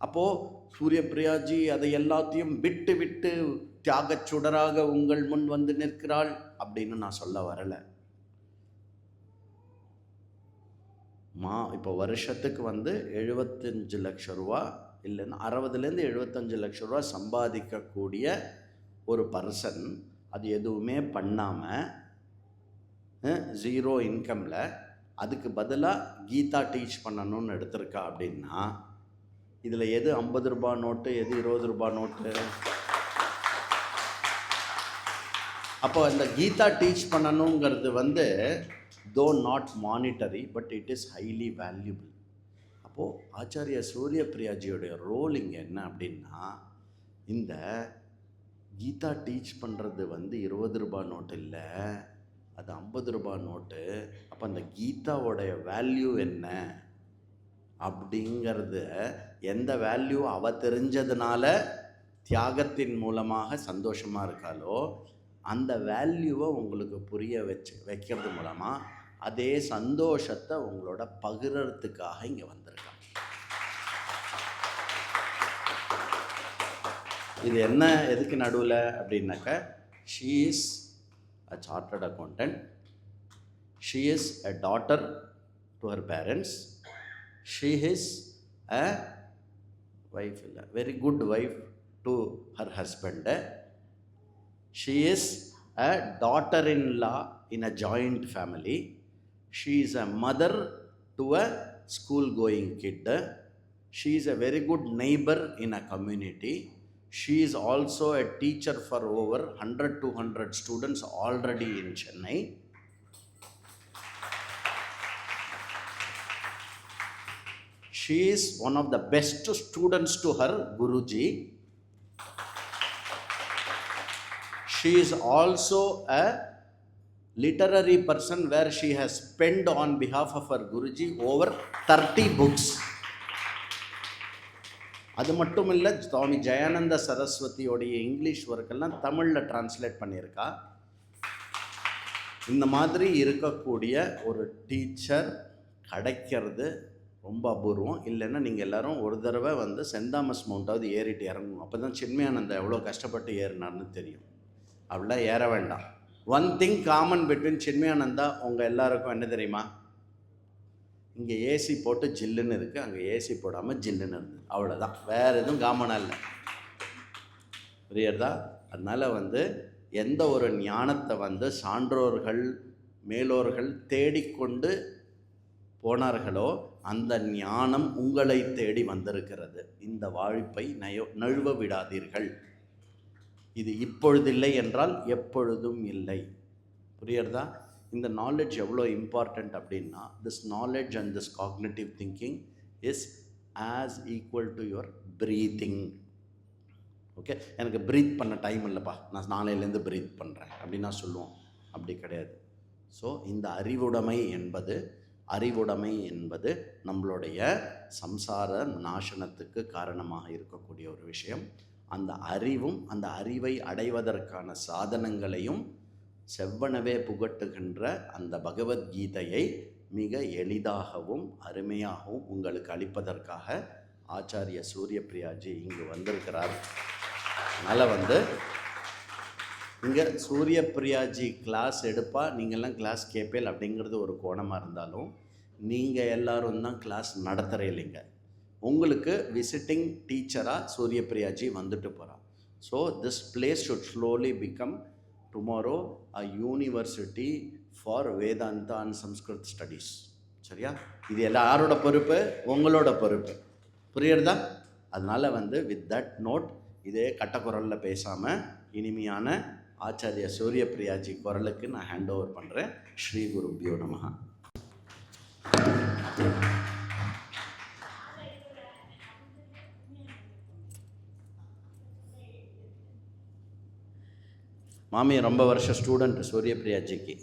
அப்போது சூரிய பிரியாஜி அதை எல்லாத்தையும் விட்டு விட்டு தியாகச் சுடராக உங்கள் முன் வந்து நிற்கிறாள் அப்படின்னு நான் சொல்ல வரலை. இப்போ வருஷத்துக்கு வந்து 75 லட்சம் ரூபா இல்லைன்னா 60லேருந்து 75 லட்சம் ரூபா சம்பாதிக்கக்கூடிய ஒரு பர்சன் அது எதுவுமே பண்ணாமல் 0 இன்கமில் அதுக்கு பதிலாக கீதா டீச் பண்ணணும்னு எடுத்திருக்கா அப்படின்னா, இதில் எது 50 ரூபா நோட்டு, எது 20 ரூபா நோட்டு? அப்போ இந்த கீதா டீச் பண்ணணுங்கிறது வந்து தோ not monetary, but it is highly valuable. அப்போது ஆச்சாரியா சூரிய பிரியாஜியோடைய ரோல் இங்கே என்ன அப்படின்னா, இந்த கீதா டீச் பண்ணுறது வந்து 20 ரூபா நோட்டு இல்லை, அது 50 ரூபா நோட்டு. அப்போ அந்த கீதாவோடைய வேல்யூ என்ன அப்படிங்கிறது, எந்த வேல்யூ அவ தெரிஞ்சதுனால தியாகத்தின் மூலமாக சந்தோஷமாக இருக்காளோ அந்த வேல்யூவை உங்களுக்கு புரிய வைக்கிறது மூலமாக அதே சந்தோஷத்தை உங்களோட பகிர்றதுக்காக இங்கே வந்திருக்காங்க. இது என்ன எதுக்கு நடுவில் அப்படின்னாக்க, she is a chartered accountant, she is a daughter to her parents. She is a wife, very good wife to her husband. She is a daughter-in-law in a joint family. She is a mother to a school-going kid. She is a very good neighbor in a community. She is also a teacher for over 100-200 students already in Chennai. She is one of the best students to her Guruji. She is also a literary person where she has penned on behalf of her Guruji over 30 books. அது மட்டும் இல்லை, சுவாமி Jayananda சரஸ்வதியோடைய English ஒர்க்கெல்லாம் தமிழில் translate பண்ணியிருக்கா. இந்த மாதிரி இருக்கக்கூடிய ஒரு டீச்சர் கிடைக்கிறது ரொம்ப அபூர்வம். இல்லைன்னா நீங்கள் எல்லோரும் ஒரு தடவை சென்ட் தாமஸ் மவுண்ட்டாவது ஏறிட்டு இறங்கணும். அப்போ தான் சின்மயானந்தா எவ்வளோ கஷ்டப்பட்டு ஏறினார்னு தெரியும். அப்படிலாம் ஏற வேண்டாம். One thing common between Chinmayananda உங்கள் எல்லாருக்கும் என்ன தெரியுமா? இங்கே ஏசி போட்டு ஜில்லுன்னு இருக்குது, அங்கே ஏசி போடாமல் ஜில்லுன்னு இருந்தது. அவ்வளோதான், வேறு எதுவும் காமனாக இல்லை. புரியுறதா? அதனால் எந்த ஒரு ஞானத்தை சான்றோர்கள் மேலோர்கள் தேடிக்கொண்டு போனார்களோ அந்த ஞானம் உங்களை தேடி வந்திருக்கிறது. இந்த வாய்ப்பை நழுவ விடாதீர்கள். இது இப்பொழுதில்லை என்றால் எப்பொழுதும் இல்லை. புரியுறதா? இந்த நாலேஜ் எவ்வளோ இம்பார்ட்டண்ட் அப்படின்னா, this knowledge and this cognitive thinking is as equal to your breathing. Okay, எனக்கு ப்ரீத் பண்ண டைம் இல்லைப்பா, நான் நாளையிலேருந்து ப்ரீத் பண்ணுறேன் அப்படின்னு நான் சொல்லுவோம். அப்படி கிடையாது. ஸோ இந்த அறிவுடைமை என்பது நம்மளுடைய சம்சார நாசனத்துக்கு காரணமாக இருக்கக்கூடிய ஒரு விஷயம். அந்த அறிவும் அந்த அறிவை அடைவதற்கான சாதனங்களையும் செவ்வனவே புகட்டுகின்ற அந்த பகவத்கீதையை மிக எளிதாகவும் அருமையாகவும் உங்களுக்கு அளிப்பதற்காக ஆச்சாரிய சூரியபிரியாஜி இங்கு வந்திருக்கிறார். அதனால் இங்கே சூரியபிரியாஜி கிளாஸ் எடுப்பா, நீங்கள்லாம் கிளாஸ் கேட்பேல் அப்படிங்கிறது ஒரு கோணமாக இருந்தாலும், நீங்கள் எல்லோரும் தான் கிளாஸ் நடத்துகிற இல்லைங்க. உங்களுக்கு விசிட்டிங் டீச்சராக சூரியபிரியாஜி வந்துட்டு போகிறார். So this place should slowly become tomorrow a university for Vedanta and Sanskrit studies. சரியா? இது எல்லாரோட பொறுப்பு, உங்களோட பொறுப்பு. புரியுறதா? அதனால் வித் தட் நோட், இதே கட்டக்குரலில் பேசாமல் இனிமையான ஆச்சாரிய சூரியபிரியாஜி குரலுக்கு நான் ஹேண்ட் ஓவர் பண்ணுறேன். ஸ்ரீ குருப்யோ நமஹ. மாமி ரொம்ப வருஷம் ஸ்டூடெண்ட் சூரியபிரியாஜிக்கு,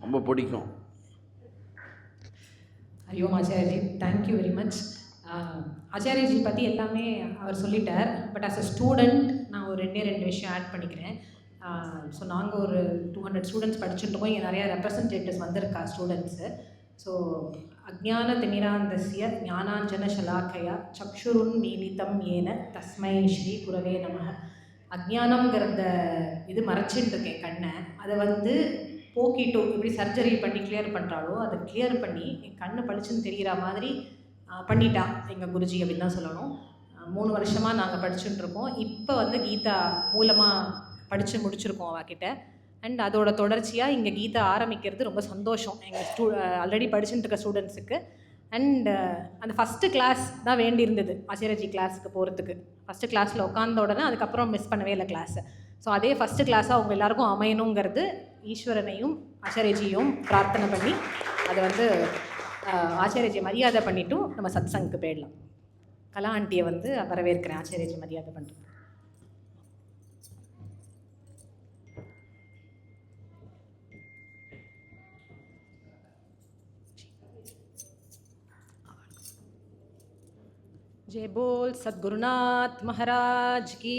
ரொம்ப பிடிக்கும். Hari Om Acharyaji, thank you very much. Acharyaji பற்றி எல்லாமே அவர் சொல்லிட்டார். பட் ஆஸ் அ ஸ்டூடெண்ட் நான் ஒரு ரெண்டு விஷயம் ஆட் பண்ணிக்கிறேன். ஸோ நாங்கள் ஒரு 200 ஸ்டூடெண்ட்ஸ் படிச்சுட்டுருக்கோம். இங்கே நிறையா ரெப்ரசன்டேட்டிவ்ஸ் வந்திருக்கா ஸ்டூடெண்ட்ஸு. ஸோ அஜ்ஞான திமிராந்தஸ்ய ஞானாஞ்சன ஷலாக்கயா சக்ஷுருன்மீலிதம் ஏன தஸ்மை ஸ்ரீ குரவே நமஹ. அஜ்ஞானம்ங்கிறத இது மறைச்சிட்டு இருக்கேன் கண்ணை, அதை போக்கிட்டு எப்படி சர்ஜரி பண்ணி கிளியர் பண்ணுறாலோ அதை கிளியர் பண்ணி என் கண்ணு பளிச்சுன்னு தெரிகிற மாதிரி பண்ணிட்டா எங்கள் குருஜி அப்படின்னு தான் சொல்லணும். 3 வருஷமாக நாங்கள் படிச்சுட்டுருக்கோம். இப்போ கீதா மூலமாக படித்து முடிச்சிருக்கோம் அவகிட்ட. அண்ட் அதோட தொடர்ச்சியாக இங்கே கீதா ஆரம்பிக்கிறது ரொம்ப சந்தோஷம் எங்கள் ஆல்ரெடி படிச்சுட்டு இருக்க ஸ்டூடெண்ட்ஸுக்கு. அண்ட் அந்த ஃபஸ்ட்டு கிளாஸ் தான் வேண்டியிருந்தது ஆச்சாரியஜி கிளாஸுக்கு போகிறதுக்கு. ஃபஸ்ட்டு கிளாஸில் உட்காந்த உடனே அதுக்கப்புறம் மிஸ் பண்ணவே இல்லை கிளாஸை. ஸோ அதே ஃபஸ்ட்டு கிளாஸாக அவங்க எல்லாருக்கும் அமையணுங்கிறது ஈஸ்வரனையும் ஆச்சாரியஜியும் பிரார்த்தனை பண்ணி அதை ஆச்சாரியஜி மரியாதை பண்ணிவிட்டும் நம்ம சத் சங்க்கு போயிடலாம். கலா ஆண்டியை வரவேற்கிறேன் ஆச்சாரியஜி மரியாதை பண்ணுறேன். जय बोल सद्गुरुनाथ महाराज की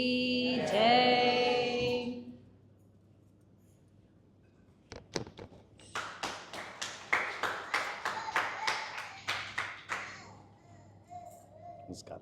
जय. नमस्कार.